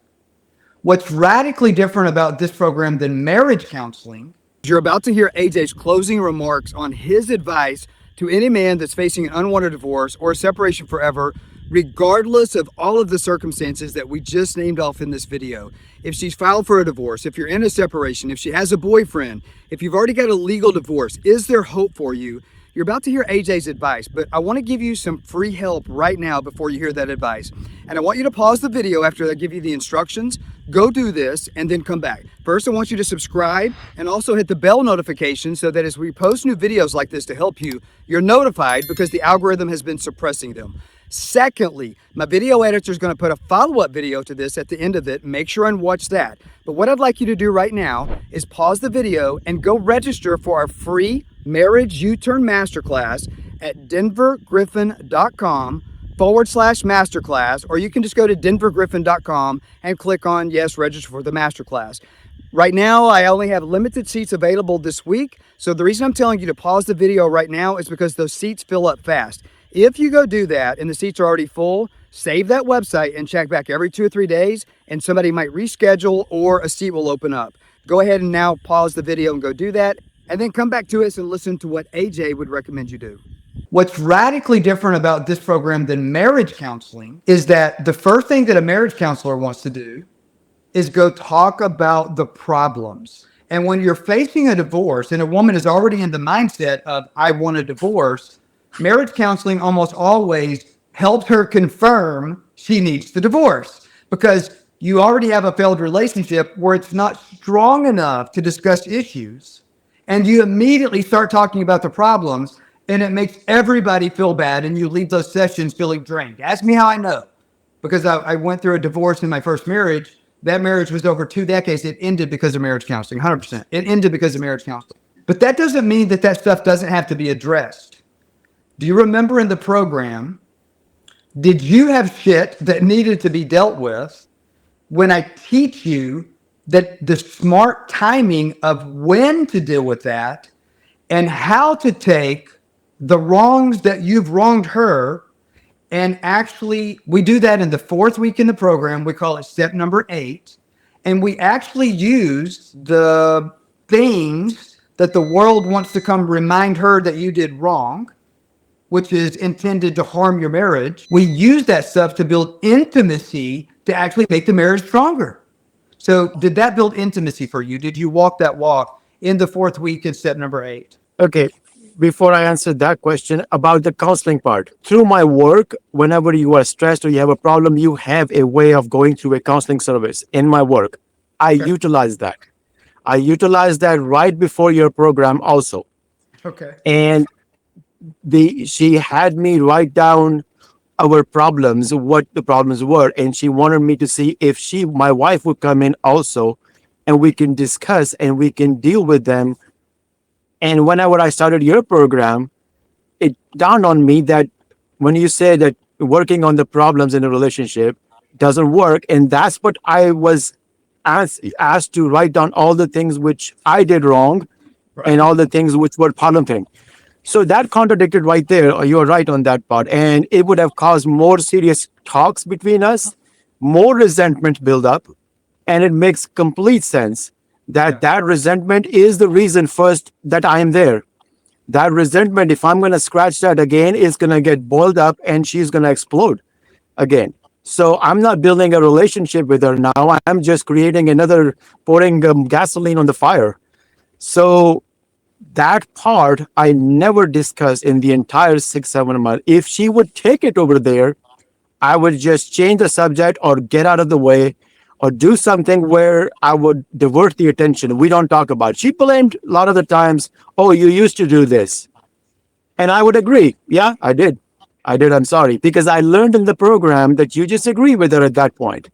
what's radically different about this program than marriage counseling, you're about to hear AJ's closing remarks on his advice to any man that's facing an unwanted divorce or a separation forever regardless of all of the circumstances that we just named off in this video. If she's filed for a divorce, if you're in a separation, if she has a boyfriend, if you've already got a legal divorce, is there hope for you? You're about to hear AJ's advice, but I want to give you some free help right now before you hear that advice. And I want you to pause the video after I give you the instructions. Go do this and then come back. First, I want you to subscribe and also hit the bell notification so that as we post new videos like this to help you, you're notified because the algorithm has been suppressing them. Secondly, my video editor is going to put a follow-up video to this at the end of it. Make sure and watch that. But what I'd like you to do right now is pause the video and go register for our free Marriage U-Turn Masterclass at denvergriffin.com/masterclass, or you can just go to denvergriffin.com and click on yes, register for the masterclass. Right now, I only have limited seats available this week. So the reason I'm telling you to pause the video right now is because those seats fill up fast. If you go do that and the seats are already full, save that website and check back every 2 or 3 days and somebody might reschedule or a seat will open up. Go ahead and now pause the video and go do that, and then come back to us and listen to what AJ would recommend you do. What's radically different about this program than marriage counseling is that the first thing that a marriage counselor wants to do is go talk about the problems. And when you're facing a divorce and a woman is already in the mindset of, I want a divorce, marriage counseling almost always helps her confirm she needs the divorce because you already have a failed relationship where it's not strong enough to discuss issues. And you immediately start talking about the problems, and it makes everybody feel bad, and you leave those sessions feeling drained. Ask me how I know. Because I went through a divorce in my first marriage. That marriage was over 2 decades. It ended because of marriage counseling, 100%. It ended because of marriage counseling. But that doesn't mean that that stuff doesn't have to be addressed. Do you remember in the program, did you have shit that needed to be dealt with when I teach you that the smart timing of when to deal with that and how to take the wrongs that you've wronged her, and actually we do that in the 4th week in the program. We call it step number 8, and we actually use the things that the world wants to come remind her that you did wrong, which is intended to harm your marriage. We use that stuff to build intimacy to actually make the marriage stronger. So did that build intimacy for you? Did you walk that walk in the 4th week in step number 8? Okay. Before I answer that question about the counseling part, through my work, whenever you are stressed or you have a problem, you have a way of going through a counseling service. In my work, I utilize that. I utilize that right before your program also. Okay. And she had me write down our problems, what the problems were, and she wanted me to see if my wife would come in also, and we can discuss and we can deal with them. And whenever I started your program, it dawned on me that when you say that working on the problems in a relationship doesn't work, and that's what I was asked to write down all the things which I did wrong, and all the things which were problem thing. So that contradicted right there. You're right on that part. And it would have caused more serious talks between us, more resentment build up. And it makes complete sense that that resentment is the reason first that I am there. That resentment, if I'm going to scratch that again, is going to get boiled up and she's going to explode again. So I'm not building a relationship with her now. I'm just creating another, pouring gasoline on the fire. So that part I never discussed in the entire 6-7 months. If she would take it over there, I would just change the subject or get out of the way or do something where I would divert the attention. We don't talk about it. She blamed a lot of the times, oh, you used to do this. And I would agree. Yeah, I did. I'm sorry. Because I learned in the program that you just agree with her at that point.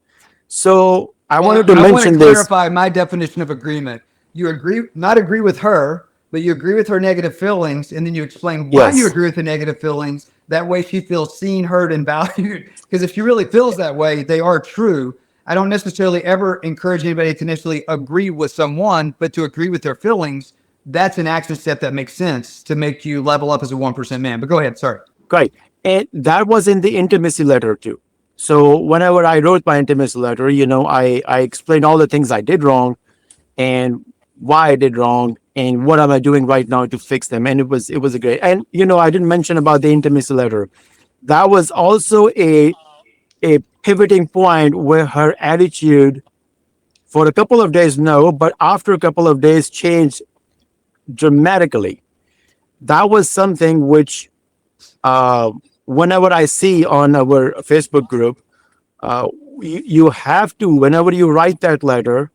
So I wanted to mention this. Clarify my definition of agreement. You not agree with her, but you agree with her negative feelings, and then you explain why you agree with the negative feelings. That way she feels seen, heard, and valued. Because if she really feels that way, they are true. I don't necessarily ever encourage anybody to necessarily agree with someone, but to agree with their feelings, that's an action step that makes sense to make you level up as a 1% man. But go ahead, sorry. Great. And that was in the intimacy letter too. So whenever I wrote my intimacy letter, I explained all the things I did wrong and why I did wrong and what am I doing right now to fix them. And it was a great, and I didn't mention about the intimacy letter. That was also a pivoting point where her attitude for a couple of days, no, but after a couple of days changed dramatically. That was something which, uh, whenever I see on our Facebook group, uh, you have to, whenever you write that letter,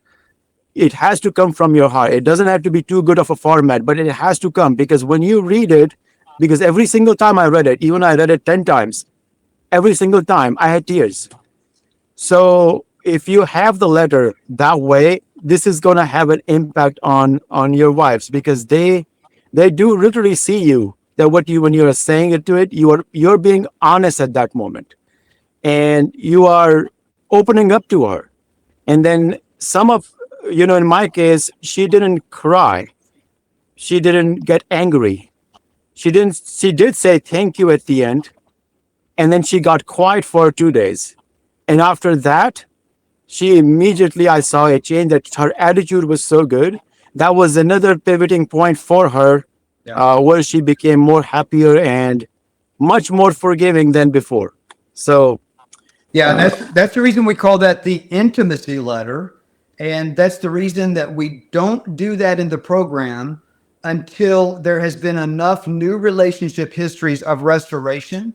it has to come from your heart. It doesn't have to be too good of a format, but it has to come because when you read it, because every single time I read it, even I read it 10 times, every single time I had tears. So if you have the letter that way, this is going to have an impact on your wives because they do literally see you that what you when you're saying it to it, you're being honest at that moment and you are opening up to her. And then some of in my case, she didn't cry. She didn't get angry. She did say thank you at the end, and then she got quiet for 2 days. And after that, she immediately I saw a change that her attitude was so good. That was another pivoting point for her, Yeah. where she became more happier and much more forgiving than before. So Yeah, and that's the reason we call that the intimacy letter, and that's the reason that we don't do that in the program until there has been enough new relationship histories of restoration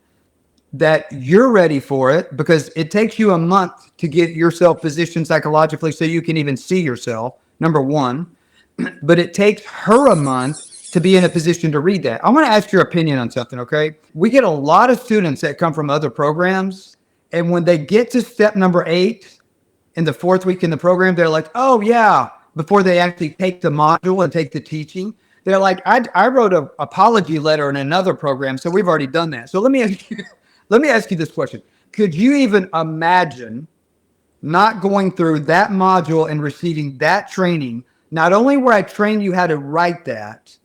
that you're ready for it, because it takes you a month to get yourself positioned psychologically so you can even see yourself, number one. But it takes her a month to be in a position to read that. I want to ask your opinion on something, okay? We get a lot of students that come from other programs, and when they get to step number 8 in the 4th week in the program, they're like, oh, yeah, before they actually take the module and take the teaching. They're like, I wrote an apology letter in another program, so we've already done that. So let me ask you, let me ask you this question. Could you even imagine not going through that module and receiving that training, not only where I train you how to write that,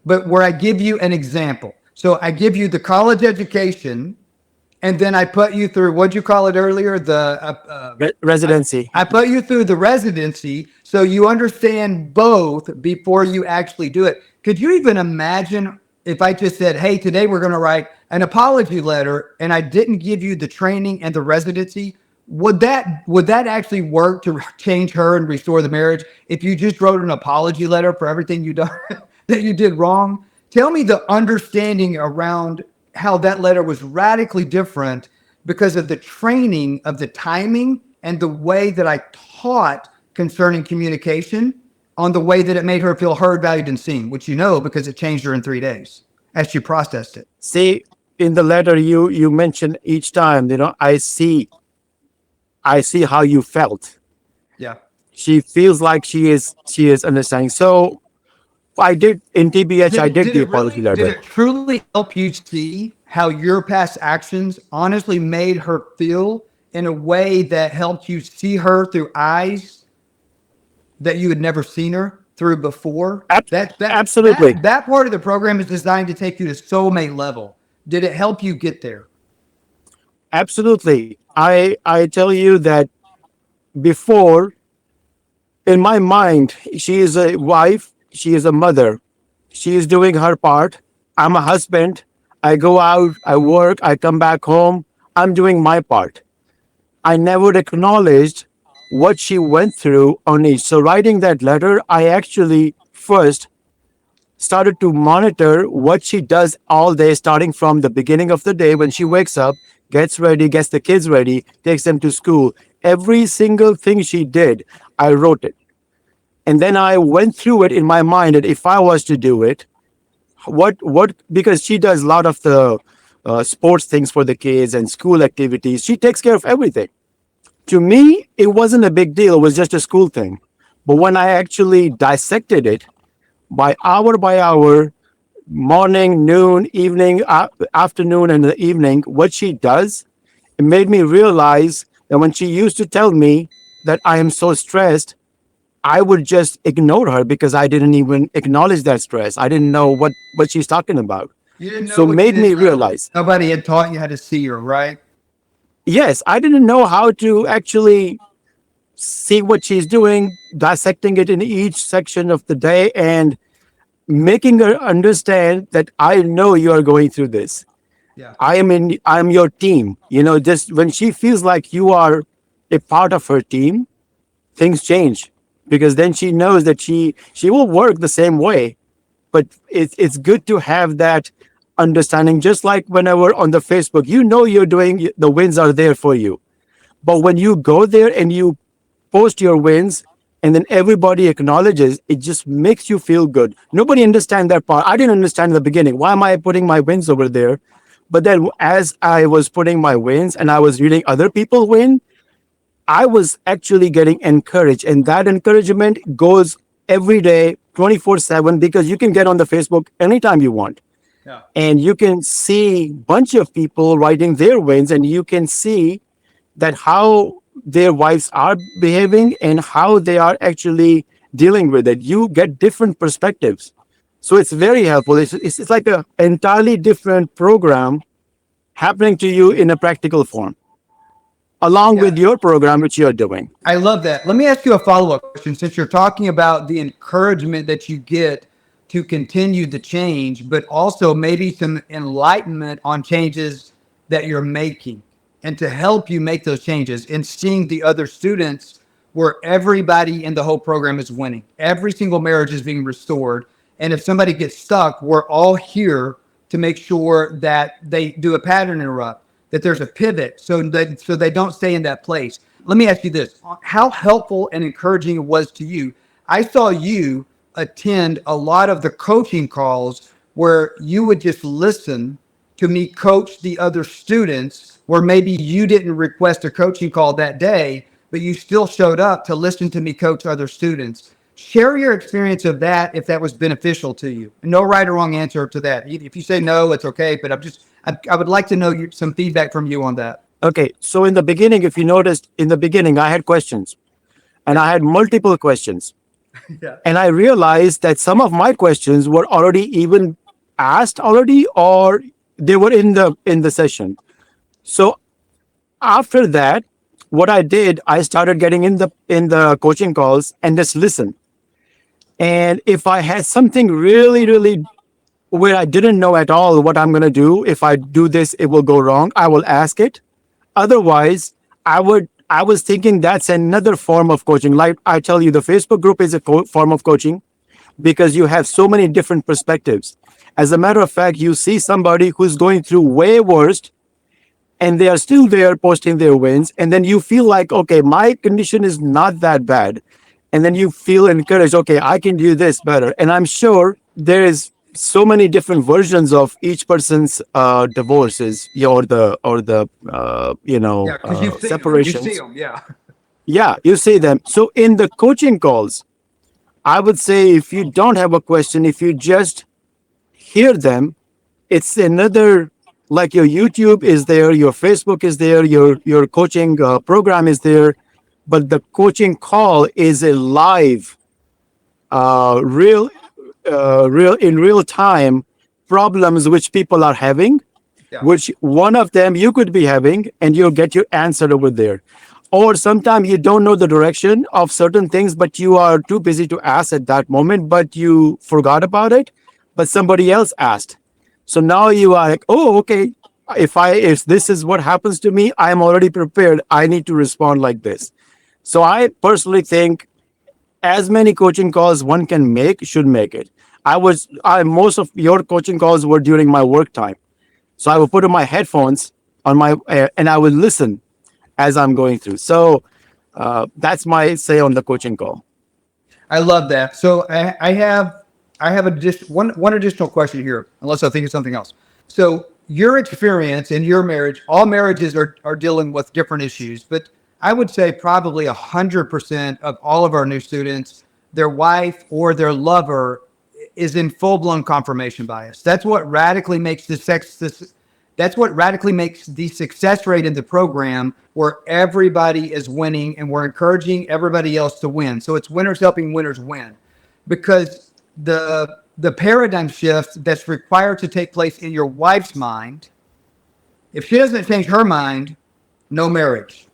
but where I give you an example? So I give you the college education, and then I put you through, what'd you call it earlier? residency. I put you through the residency so you understand both before you actually do it. Could you even imagine if I just said, hey, today we're going to write an apology letter, and I didn't give you the training and the residency? Would that actually work to change her and restore the marriage if you just wrote an apology letter for everything you done that you did wrong? Tell me the understanding around how that letter was radically different because of the training of the timing and the way that I taught concerning communication, on the way that it made her feel heard, valued, and seen, which because it changed her in 3 days as she processed it. See, in the letter you mentioned each time, I see how you felt. Yeah. She feels like she is understanding. So I did in TBH. I did Did the it apology really, did letter. it truly help you see how your past actions honestly made her feel in a way that helped you see her through eyes that you had never seen her through before? Ab- That that Absolutely, that that part of the program is designed to take you to soulmate level. Did it help you get there? absolutely. I tell you that before, in my mind, she is a wife. She is a mother. She is doing her part. I'm a husband. I go out. I work. I come back home. I'm doing my part. I never acknowledged what she went through on each. So writing that letter, I actually first started to monitor what she does all day, starting from the beginning of the day when she wakes up, gets ready, gets the kids ready, takes them to school. Every single thing she did, I wrote it. And then I went through it in my mind that if I was to do it, because she does a lot of the sports things for the kids and school activities. She takes care of everything. To me, it wasn't a big deal. It was just a school thing. But when I actually dissected it by hour, morning, noon, evening, afternoon, and the evening, what she does, it made me realize that when she used to tell me that I am so stressed, I would just ignore her because I didn't even acknowledge that stress. I didn't know what she's talking about. You didn't know So what you made me didn't know. realize, Nobody had taught you how to see her, right? yes, I didn't know how to actually see what she's doing, dissecting it in each section of the day and making her understand that I know you are going through this. Yeah. I'm your team. Just when she feels like you are a part of her team, things change, because then she knows that she will work the same way. But it's good to have that understanding. Just like whenever on the Facebook, you're doing, the wins are there for you. But when you go there and you post your wins, and then everybody acknowledges, it just makes you feel good. Nobody understands that part. I didn't understand in the beginning, why am I putting my wins over there? But then as I was putting my wins and I was reading other people win, I was actually getting encouraged, and that encouragement goes every day, 24/7, because you can get on the Facebook anytime you want, Yeah. and you can see bunch of people writing their wins, and you can see that how their wives are behaving and how they are actually dealing with it. You get different perspectives, so it's very helpful. It's like a entirely different program happening to you in a practical form, along Yeah. with your program which you're doing. I love that. Let me ask you a follow-up question. Since you're talking about the encouragement that you get to continue the change, but also maybe some enlightenment on changes that you're making, and to help you make those changes, and seeing the other students where everybody in the whole program is winning. Every single marriage is being restored. And if somebody gets stuck, we're all here to make sure that they do a pattern interrupt, that there's a pivot, so they don't stay in that place. Let me ask you this: how helpful and encouraging it was to you? I saw you attend a lot of the coaching calls where you would just listen to me coach the other students, where maybe you didn't request a coaching call that day, but you still showed up to listen to me coach other students. Share your experience of that, if that was beneficial to you. No right or wrong answer to that. If you say no, it's okay. But I would like to know some feedback from you on that. Okay, so in the beginning, if you noticed, in the beginning, I had questions, and I had multiple questions. Yeah. And I realized that some of my questions were already even asked already, or they were in the session. So after that, what I did, I started getting in the coaching calls and just listen. And if I had something really, really where I didn't know at all what I'm going to do, if I do this, it will go wrong, I will ask it. Otherwise, I was thinking that's another form of coaching. Like I tell you, the Facebook group is a form of coaching, because you have so many different perspectives. As a matter of fact, you see somebody who's going through way worst, and they are still there posting their wins, and then you feel like, okay, my condition is not that bad, and then you feel encouraged, okay, I can do this better. And I'm sure there is so many different versions of each person's divorces, yeah, Yeah, because you see them. You see separations. them. Yeah. Yeah, you see them. So in the coaching calls, I would say, if you don't have a question, if you just hear them, it's another, like your YouTube is there, your Facebook is there, your coaching program is there, but the coaching call is a live, real, real in real time problems which people are having, Yeah. which one of them you could be having, and you'll get your answer over there. Or sometimes you don't know the direction of certain things, but you are too busy to ask at that moment, but you forgot about it, but somebody else asked. So now you are like, oh, okay, if this is what happens to me, I'm already prepared. I need to respond like this. So I personally think as many coaching calls one can make should make it. I most of your coaching calls were during my work time. So I will put on my headphones on my and I will listen as I'm going through. So that's my say on the coaching call. I love that. So I have one additional question here, unless I think of something else. So your experience in your marriage, all marriages are dealing with different issues, but I would say probably 100% of all of our new students, their wife or their lover is in full-blown confirmation bias. That's what radically makes the success rate in the program, where everybody is winning and we're encouraging everybody else to win. So it's winners helping winners win, because the paradigm shift that's required to take place in your wife's mind, if she doesn't change her mind, no marriage.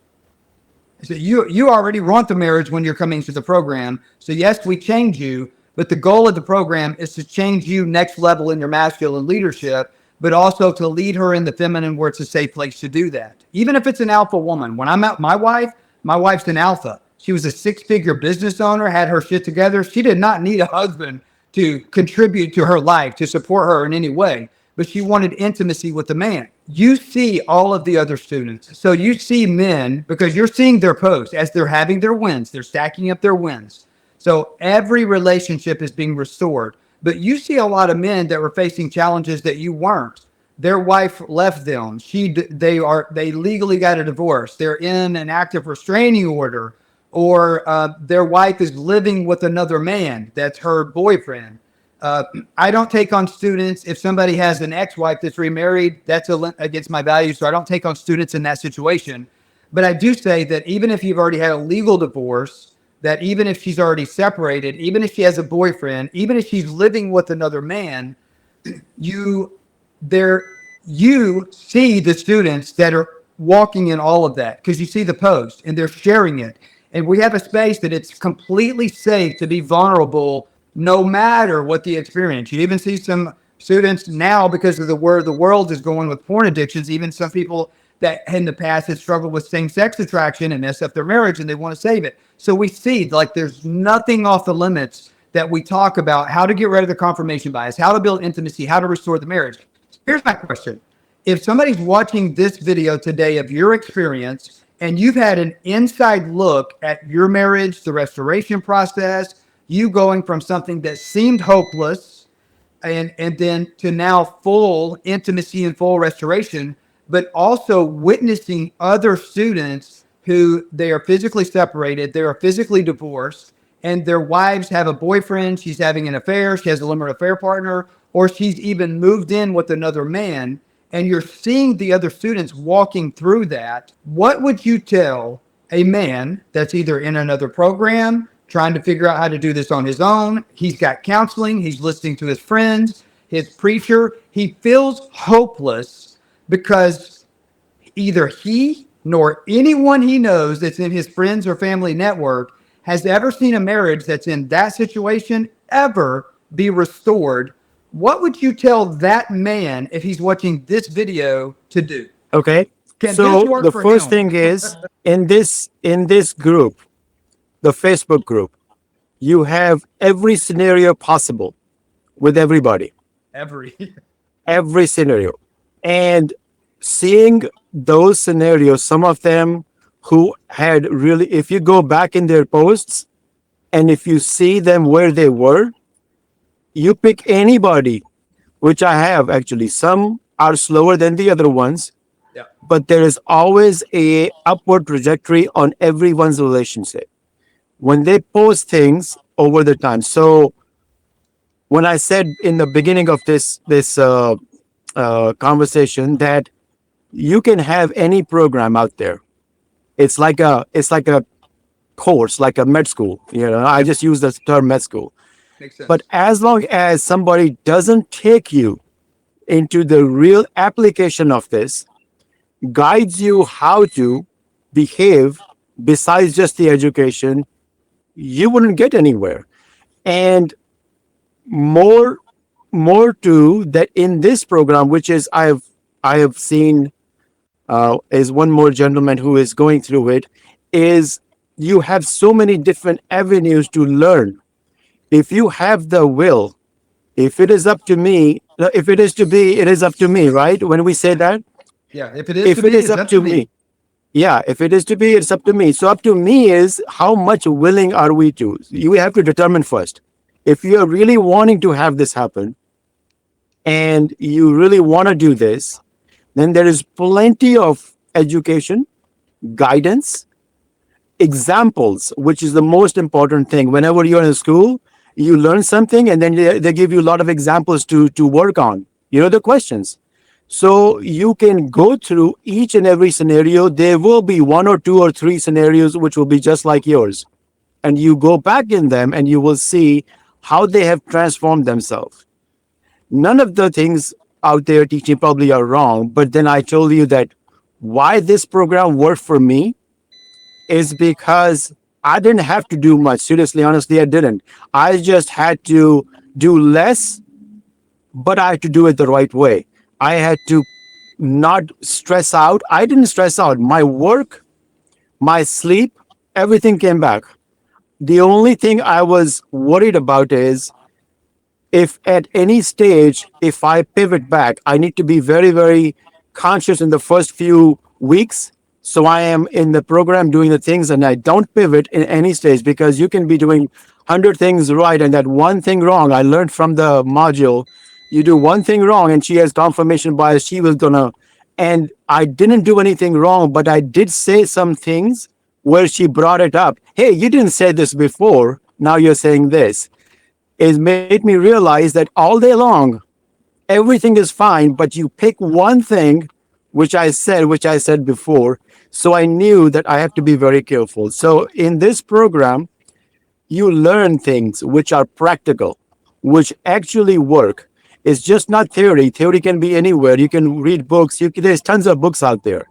So you already want the marriage when you're coming to the program. So yes, we change you, but the goal of the program is to change you next level in your masculine leadership. but also to lead her in the feminine where it's a safe place to do that. Even if it's an alpha woman. When I'm out, my wife's an alpha. She was a 6-figure business owner, had her shit together. She did not need a husband to contribute to her life, to support her in any way, but she wanted intimacy with the man. You see all of the other students. So you see men, because you're seeing their posts as they're having their wins, they're stacking up their wins. So every relationship is being restored. But you see a lot of men that were facing challenges that you weren't. Their wife left them. They legally got a divorce. They're in an active restraining order, or their wife is living with another man. That's her boyfriend. I don't take on students. If somebody has an ex-wife that's remarried, that's against my values. So I don't take on students in that situation. But I do say that even if you've already had a legal divorce, that even if she's already separated, even if she has a boyfriend, even if she's living with another man, you see the students that are walking in all of that, because you see the post and they're sharing it. And we have a space that it's completely safe to be vulnerable no matter what the experience. You even see some students now, because of where the world is going with porn addictions, even some people that in the past had struggled with same-sex attraction and messed up their marriage and they want to save it. So we see like there's nothing off the limits that we talk about how to get rid of the confirmation bias, how to build intimacy, how to restore the marriage. Here's my question. If somebody's watching this video today of your experience and you've had an inside look at your marriage, the restoration process, you going from something that seemed hopeless and then to now full intimacy and full restoration, but also witnessing other students who they are physically separated, they are physically divorced, and their wives have a boyfriend, she's having an affair, she has a limited affair partner, or she's even moved in with another man, and you're seeing the other students walking through that. What would you tell a man that's either in another program, trying to figure out how to do this on his own, he's got counseling, he's listening to his friends, his preacher, he feels hopeless because either he nor anyone he knows that's in his friends or family network has ever seen a marriage that's in that situation ever be restored. What would you tell that man if he's watching this video to do? Okay. Can So this work the for first him? thing is in this group, the Facebook group, you have every scenario possible with everybody, every scenario. And seeing those scenarios, some of them who had really, if you go back in their posts and if you see them where they were, you pick anybody, which I have actually. Some are slower than the other ones, Yeah. but there is always a upward trajectory on everyone's relationship when they post things over the time. So when I said in the beginning of this conversation that you can have any program out there. It's like a course, like a med school. I just use the term med school. Makes sense. But as long as somebody doesn't take you into the real application of this, guides you how to behave besides just the education, you wouldn't get anywhere. And more to that in this program, which is I have seen is one more gentleman who is going through it, is you have so many different avenues to learn. If you have the will, if it is up to me, if it is to be, it is up to me, right? When we say that, Yeah, if it is if to be, it is it's up to me, yeah, if it is to be, it's up to me. So up to me is how much willing are we to? You have to determine first. If you're really wanting to have this happen and you really want to do this, then there is plenty of education, guidance, examples, which is the most important thing. Whenever you're in school, you learn something and then they give you a lot of examples to work on, the questions. So you can go through each and every scenario. There will be 1 or 2 or 3 scenarios which will be just like yours. And you go back in them and you will see how they have transformed themselves. None of the things out there teaching probably are wrong, but then I told you that why this program worked for me is because I didn't have to do much. Seriously, honestly, I didn't. I just had to do less, but I had to do it the right way. I had to not stress out. I didn't stress out. My work, my sleep, everything came back. The only thing I was worried about is if at any stage, if I pivot back, I need to be very, very conscious in the first few weeks. So I am in the program doing the things and I don't pivot in any stage, because you can be doing 100 things right and that one thing wrong. I learned from the module, you do one thing wrong and she has confirmation bias. She was gonna, and I didn't do anything wrong, but I did say some things where she brought it up. Hey, you didn't say this before. Now you're saying this. It made me realize that all day long, everything is fine, but you pick one thing, which I said before. So I knew that I have to be very careful. So in this program, you learn things which are practical, which actually work. It's just not theory. Theory can be anywhere. You can read books. There's tons of books out there.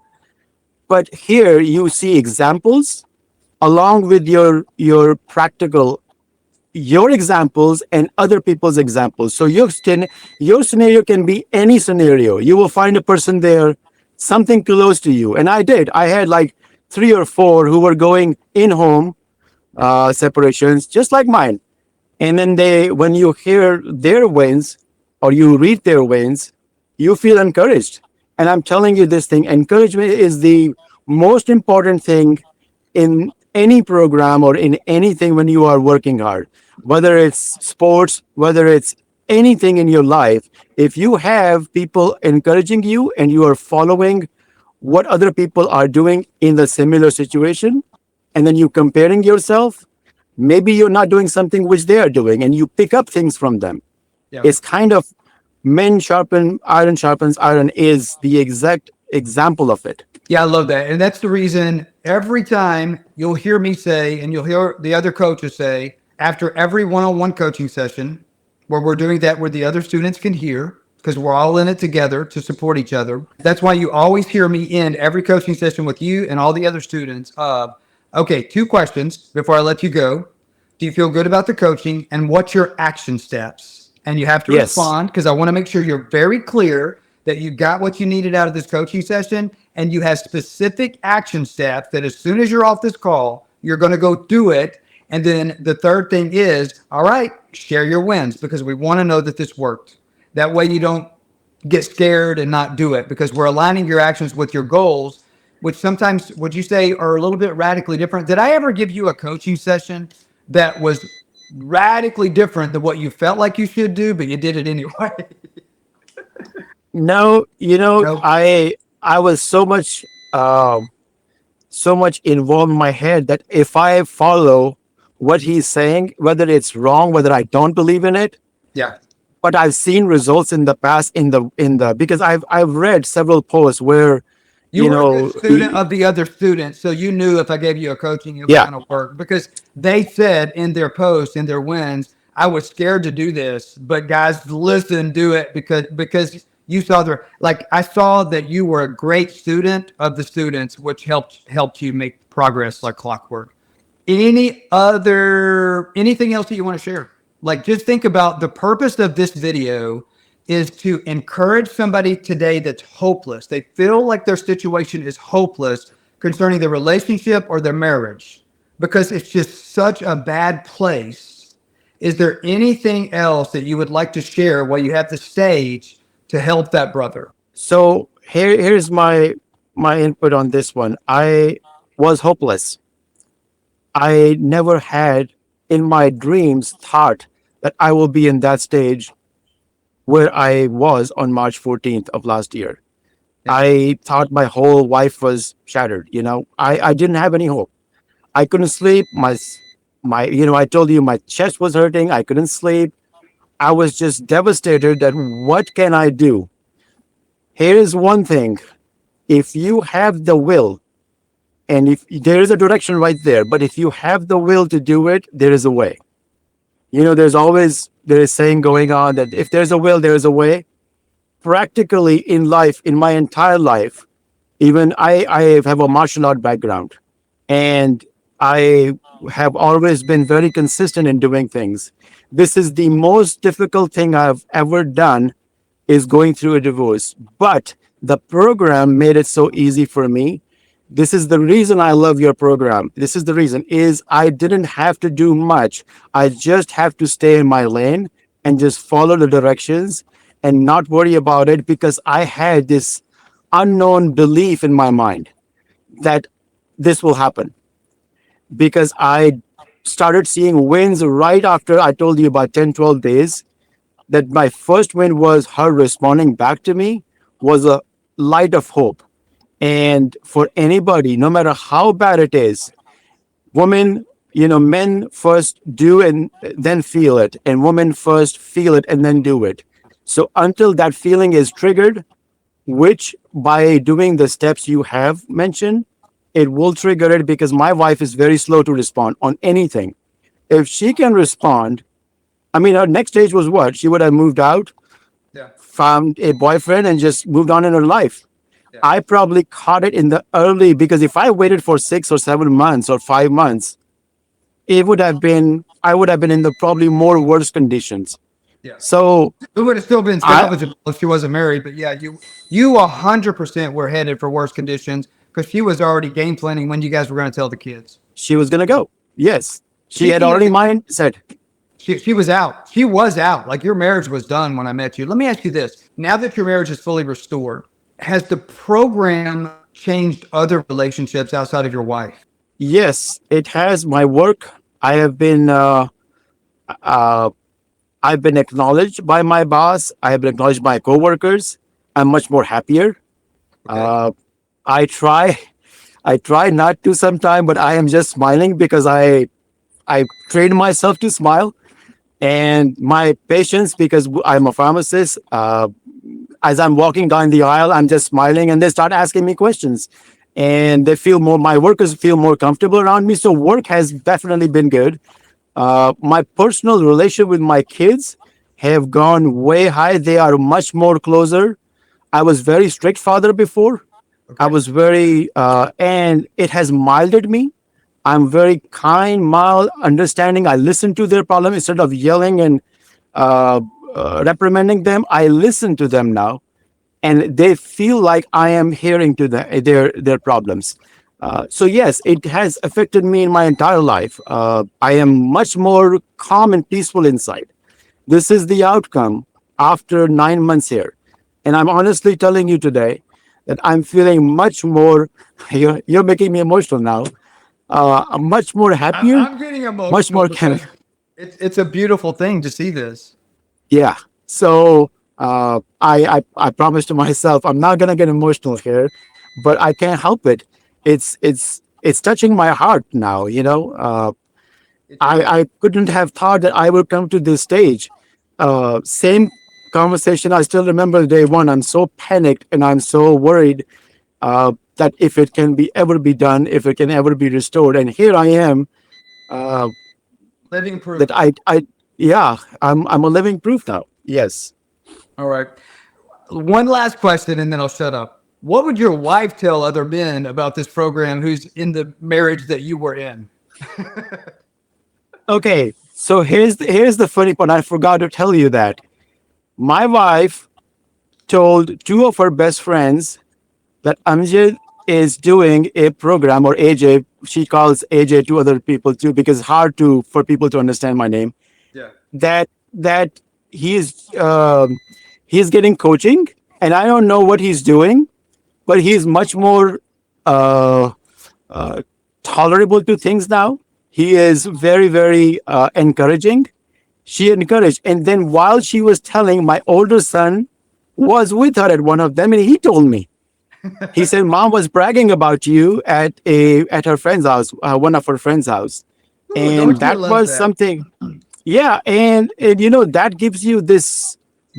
But here you see examples along with your practical, your examples and other people's examples. So your scenario can be any scenario. You will find a person there, something close to you. And I did. I had like 3 or 4 who were going in home separations, just like mine. And then when you hear their wins or you read their wins, you feel encouraged. And I'm telling you this thing, encouragement is the most important thing in any program or in anything when you are working hard, whether it's sports, whether it's anything in your life. If you have people encouraging you and you are following what other people are doing in the similar situation, and then you comparing yourself, maybe you're not doing something which they are doing and you pick up things from them. Yeah. It's kind of men sharpens iron is the exact example of it. Yeah, I love that. And that's the reason every time you'll hear me say, and you'll hear the other coaches say, after every one-on-one coaching session, where we're doing that where the other students can hear, because we're all in it together to support each other. That's why you always hear me end every coaching session with you and all the other students of, okay, 2 questions before I let you go. Do you feel good about the coaching? And what's your action steps? And you have to Yes. respond, because I want to make sure you're very clear that you got what you needed out of this coaching session, and you have specific action steps that as soon as you're off this call, you're going to go do it. And then the third thing is, all right, share your wins, because we want to know that this worked. That way you don't get scared and not do it, because we're aligning your actions with your goals, which sometimes, would you say, are a little bit radically different. Did I ever give you a coaching session that was radically different than what you felt like you should do, but you did it anyway? No, No. I was so much involved in my head that if I follow what he's saying, whether it's wrong, whether I don't believe in it, Yeah. but I've seen results in the past in the because I've read several posts where You were a good student of the other students, so you knew if I gave you a coaching, it was yeah. going to work, because they said in their posts, in their wins, I was scared to do this, but guys, listen, do it, because you saw I saw that you were a great student of the students, which helped you make progress like clockwork. Anything else that you want to share? Like, just think about the purpose of this video is to encourage somebody today that's hopeless. They feel like their situation is hopeless concerning their relationship or their marriage because it's just such a bad place. Is there anything else that you would like to share while you have the stage to help that brother? So here's my input on this one. I was hopeless. I never had in my dreams thought that I will be in that stage where I was on March 14th of last year. Yeah. I thought my whole life was shattered. I didn't have any hope. I couldn't sleep. I told you my chest was hurting. I couldn't sleep. I was just devastated that what can I do? Here is one thing. If you have the will, and if there is a direction right there, but if you have the will to do it, there is a way. There is saying going on that if there's a will, there is a way. Practically in life, in my entire life, even I have a martial art background, and I have always been very consistent in doing things. This is the most difficult thing I've ever done is going through a divorce. But the program made it so easy for me. This is the reason I love your program. This is the reason is I didn't have to do much. I just have to stay in my lane and just follow the directions and not worry about it, because I had this unknown belief in my mind that this will happen, because I started seeing wins right after I told you about 10, 12 days. That my first win was her responding back to me was a light of hope. And for anybody, no matter how bad it is, women, men first do and then feel it, and women first feel it and then do it. So until that feeling is triggered, which by doing the steps you have mentioned, it will trigger it, because my wife is very slow to respond on anything. If she can respond, I mean, her next stage was what? She would have moved out, Yeah. found a boyfriend, and just moved on in her life. Yeah. I probably caught it in the early, because if I waited for 6 or 7 months or 5 months, I would have been in the probably more worse conditions. Yeah. So It would have still been I, salvageable if she wasn't married, but yeah, you 100% were headed for worse conditions because she was already game planning when you guys were going to tell the kids. she was going to go. Yes. She had Speaking of, already mindset. she was out. She was out. Like your marriage was done when I met you. Let me ask you this: now that your marriage is fully restored, has the program changed other relationships outside of your wife? Yes, it has. My work. I have been. Uh, I've been acknowledged by my boss. I have been acknowledged by coworkers. I'm much more happier. Okay. I try. I try not to sometime, but I am just smiling because I trained myself to smile, and my patients, because I'm a pharmacist. As I'm walking down the aisle, I'm just smiling, and they start asking me questions, and they feel more. My workers feel more comfortable around me. So work has definitely been good. My personal relationship with my kids have gone way high. They are much more closer. I was very strict father before. I Okay. was very, and it has milded me. I'm very kind, mild, understanding. I listen to their problem instead of yelling and uh, reprimanding them. I listen to them now, and they feel like I am hearing to their problems. So yes, it has affected me in my entire life. I am much more calm and peaceful inside. This is the outcome after 9 months here, and I'm honestly telling you today that I'm feeling much more. You're making me emotional now. I'm much more happier, I'm getting much emotional more kind because of, it's a beautiful thing to see this. yeah. So I promised to myself I'm not gonna get emotional here, but I can't help it. It's touching my heart now. It is. I couldn't have thought that I would come to this stage. Same conversation. I still remember day one. I'm so panicked and I'm so worried that if it can be ever be done, if it can ever be restored. And here I am. Uh, Living proof. that yeah, I'm a living proof now. Yes. All right. One last question and then I'll shut up. What would your wife tell other men about this program who's in the marriage that you were in? Okay. So here's the funny part. I forgot to tell you that my wife told two of her best friends that Amjad is doing a program, or AJ. She calls AJ to other people too, because it's hard to for people to understand my name. Yeah. That he's getting coaching, and I don't know what he's doing, but he's much more uh, uh, tolerable to things now. He is very, very encouraging. She encouraged, and then while she was telling, my older son was with her at one of them, and he told me. He said, "Mom was bragging about you at her friend's house, one of her friends' house, Ooh, and don't you that love was that? something." Yeah, and that gives you this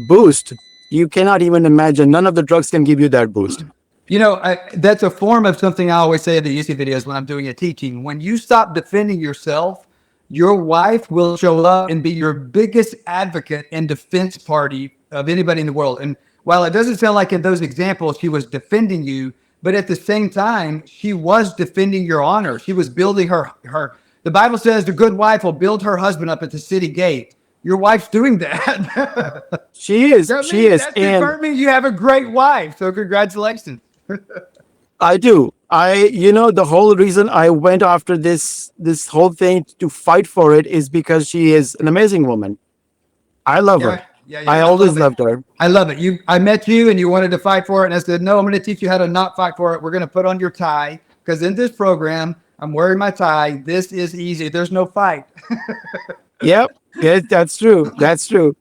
boost. You cannot even imagine. None of the drugs can give you that boost. That's a form of something I always say in the YouTube videos when I'm doing a teaching. When you stop defending yourself, your wife will show up and be your biggest advocate and defense party of anybody in the world. And while it doesn't sound like in those examples she was defending you, but at the same time, she was defending your honor. She was building her. The Bible says the good wife will build her husband up at the city gate. your wife's doing that. She is. I She mean, is. that's And confirming you have a great wife. So congratulations. I do. The whole reason I went after this whole thing to fight for it is because she is an amazing woman. I love her. Yeah, yeah, I yeah. I always love it. loved her. I love it. I met you and you wanted to fight for it. And I said, no, I'm going to teach you how to not fight for it. We're going to put on your tie because in this program, I'm wearing my tie. This is easy. There's no fight. Yep. Yes, that's true. That's true.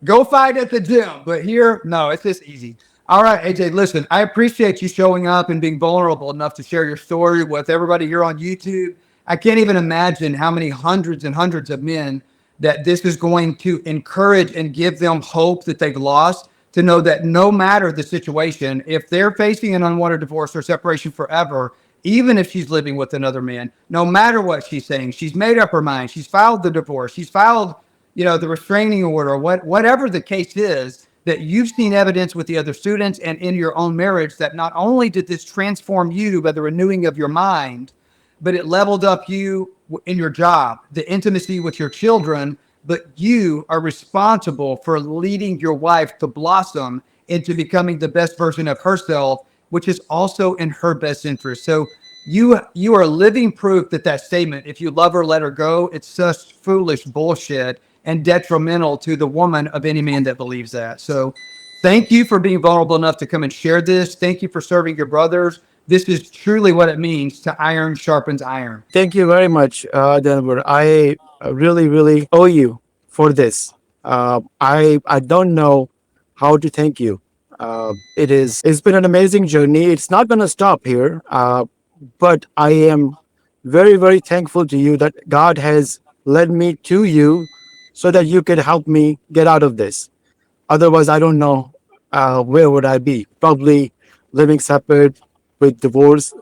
Go fight at the gym. But here, no, it's just easy. All right, AJ, listen, I appreciate you showing up and being vulnerable enough to share your story with everybody here on YouTube. I can't even imagine how many hundreds and hundreds of men that this is going to encourage and give them hope that they've lost, to know that no matter the situation, if they're facing an unwanted divorce or separation forever, even if she's living with another man, no matter what she's saying, she's made up her mind. She's filed the divorce. She's filed, the restraining order, whatever the case is, that you've seen evidence with the other students and in your own marriage that not only did this transform you by the renewing of your mind, but it leveled up you in your job, the intimacy with your children, but you are responsible for leading your wife to blossom into becoming the best version of herself, which is also in her best interest. So you are living proof that that statement, if you love her, let her go, it's such foolish bullshit and detrimental to the woman of any man that believes that. So thank you for being vulnerable enough to come and share this. Thank you for serving your brothers. This is truly what it means to iron sharpens iron. Thank you very much, Denver. I really, really owe you for this. I don't know how to thank you. It's been an amazing journey. It's not going to stop here. But I am very, very thankful to you that God has led me to you so that you could help me get out of this. Otherwise, I don't know where would I be. Probably living separate with divorce,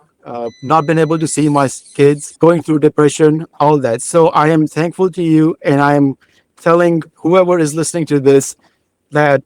not being able to see my kids, going through depression, all that. So I am thankful to you, and I am telling whoever is listening to this that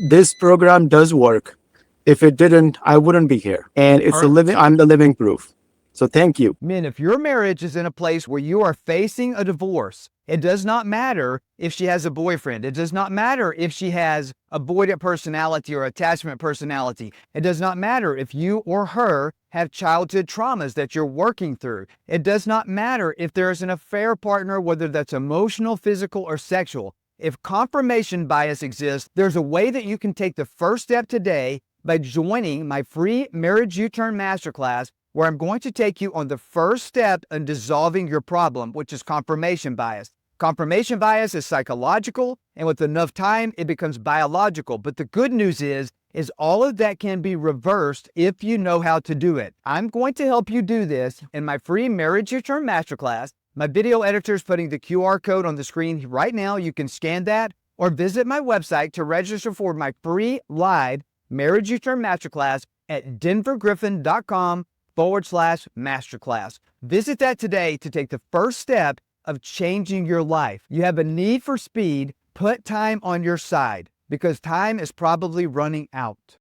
this program does work. If it didn't, I wouldn't be here. And I'm the living proof. So thank you. Men, if your marriage is in a place where you are facing a divorce, it does not matter if she has a boyfriend. It does not matter if she has avoidant personality or attachment personality. It does not matter if you or her have childhood traumas that you're working through. It does not matter if there is an affair partner, whether that's emotional, physical, or sexual. If confirmation bias exists, there's a way that you can take the first step today by joining my free Marriage U-Turn Masterclass, where I'm going to take you on the first step in dissolving your problem, which is confirmation bias. Confirmation bias is psychological, and with enough time, it becomes biological. But the good news is all of that can be reversed if you know how to do it. I'm going to help you do this in my free Marriage U-Turn Masterclass. My video editor is putting the QR code on the screen right now. You can scan that or visit my website to register for my free live Marriage U-Turn Masterclass at denvergriffin.com/masterclass. Visit that today to take the first step of changing your life. You have a need for speed. Put time on your side because time is probably running out.